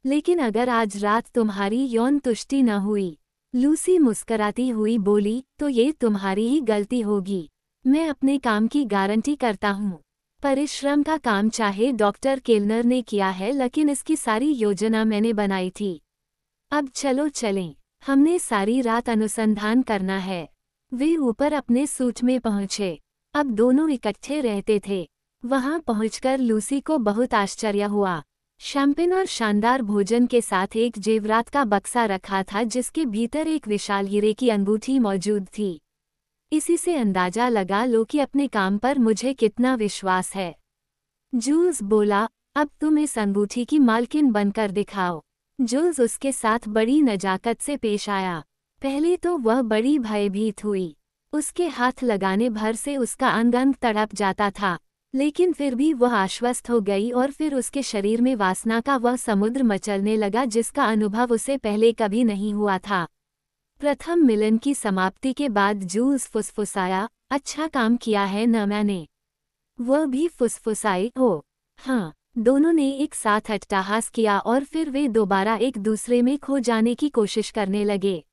लेकिन अगर आज रात तुम्हारी यौन तुष्टि न हुई, लूसी मुस्कराती हुई बोली, तो ये तुम्हारी ही गलती होगी। मैं अपने काम की गारंटी करता हूँ। परिश्रम का काम चाहे डॉक्टर केलनर ने किया है, लेकिन इसकी सारी योजना मैंने बनाई थी। अब चलो चलें, हमने सारी रात अनुसंधान करना है। वे ऊपर अपने सूट में पहुंचे। अब दोनों इकट्ठे रहते थे। वहां पहुंचकर लूसी को बहुत आश्चर्य हुआ। शैंपेन और शानदार भोजन के साथ एक जेवरात का बक्सा रखा था जिसके भीतर एक विशाल हीरे की अंगूठी मौजूद थी। इसी से अंदाजा लगा लो कि अपने काम पर मुझे कितना विश्वास है। जूल्स बोला, अब तुम इस अंगूठी की मालकिन बनकर दिखाओ। जूल्स उसके साथ बड़ी नजाकत से पेश आया। पहले तो वह बड़ी भयभीत हुई। उसके हाथ लगाने भर से उसका अंग तड़प जाता था, लेकिन फिर भी वह आश्वस्त हो गई और फिर उसके शरीर में वासना का वह समुद्र मचलने लगा जिसका अनुभव उसे पहले कभी नहीं हुआ था। प्रथम मिलन की समाप्ति के बाद जूल्स फुसफुसाया, अच्छा काम किया है न मैंने? वह भी फुसफुसाई, ओ हाँ। दोनों ने एक साथ अट्टहास किया और फिर वे दोबारा एक दूसरे में खो जाने की कोशिश करने लगे।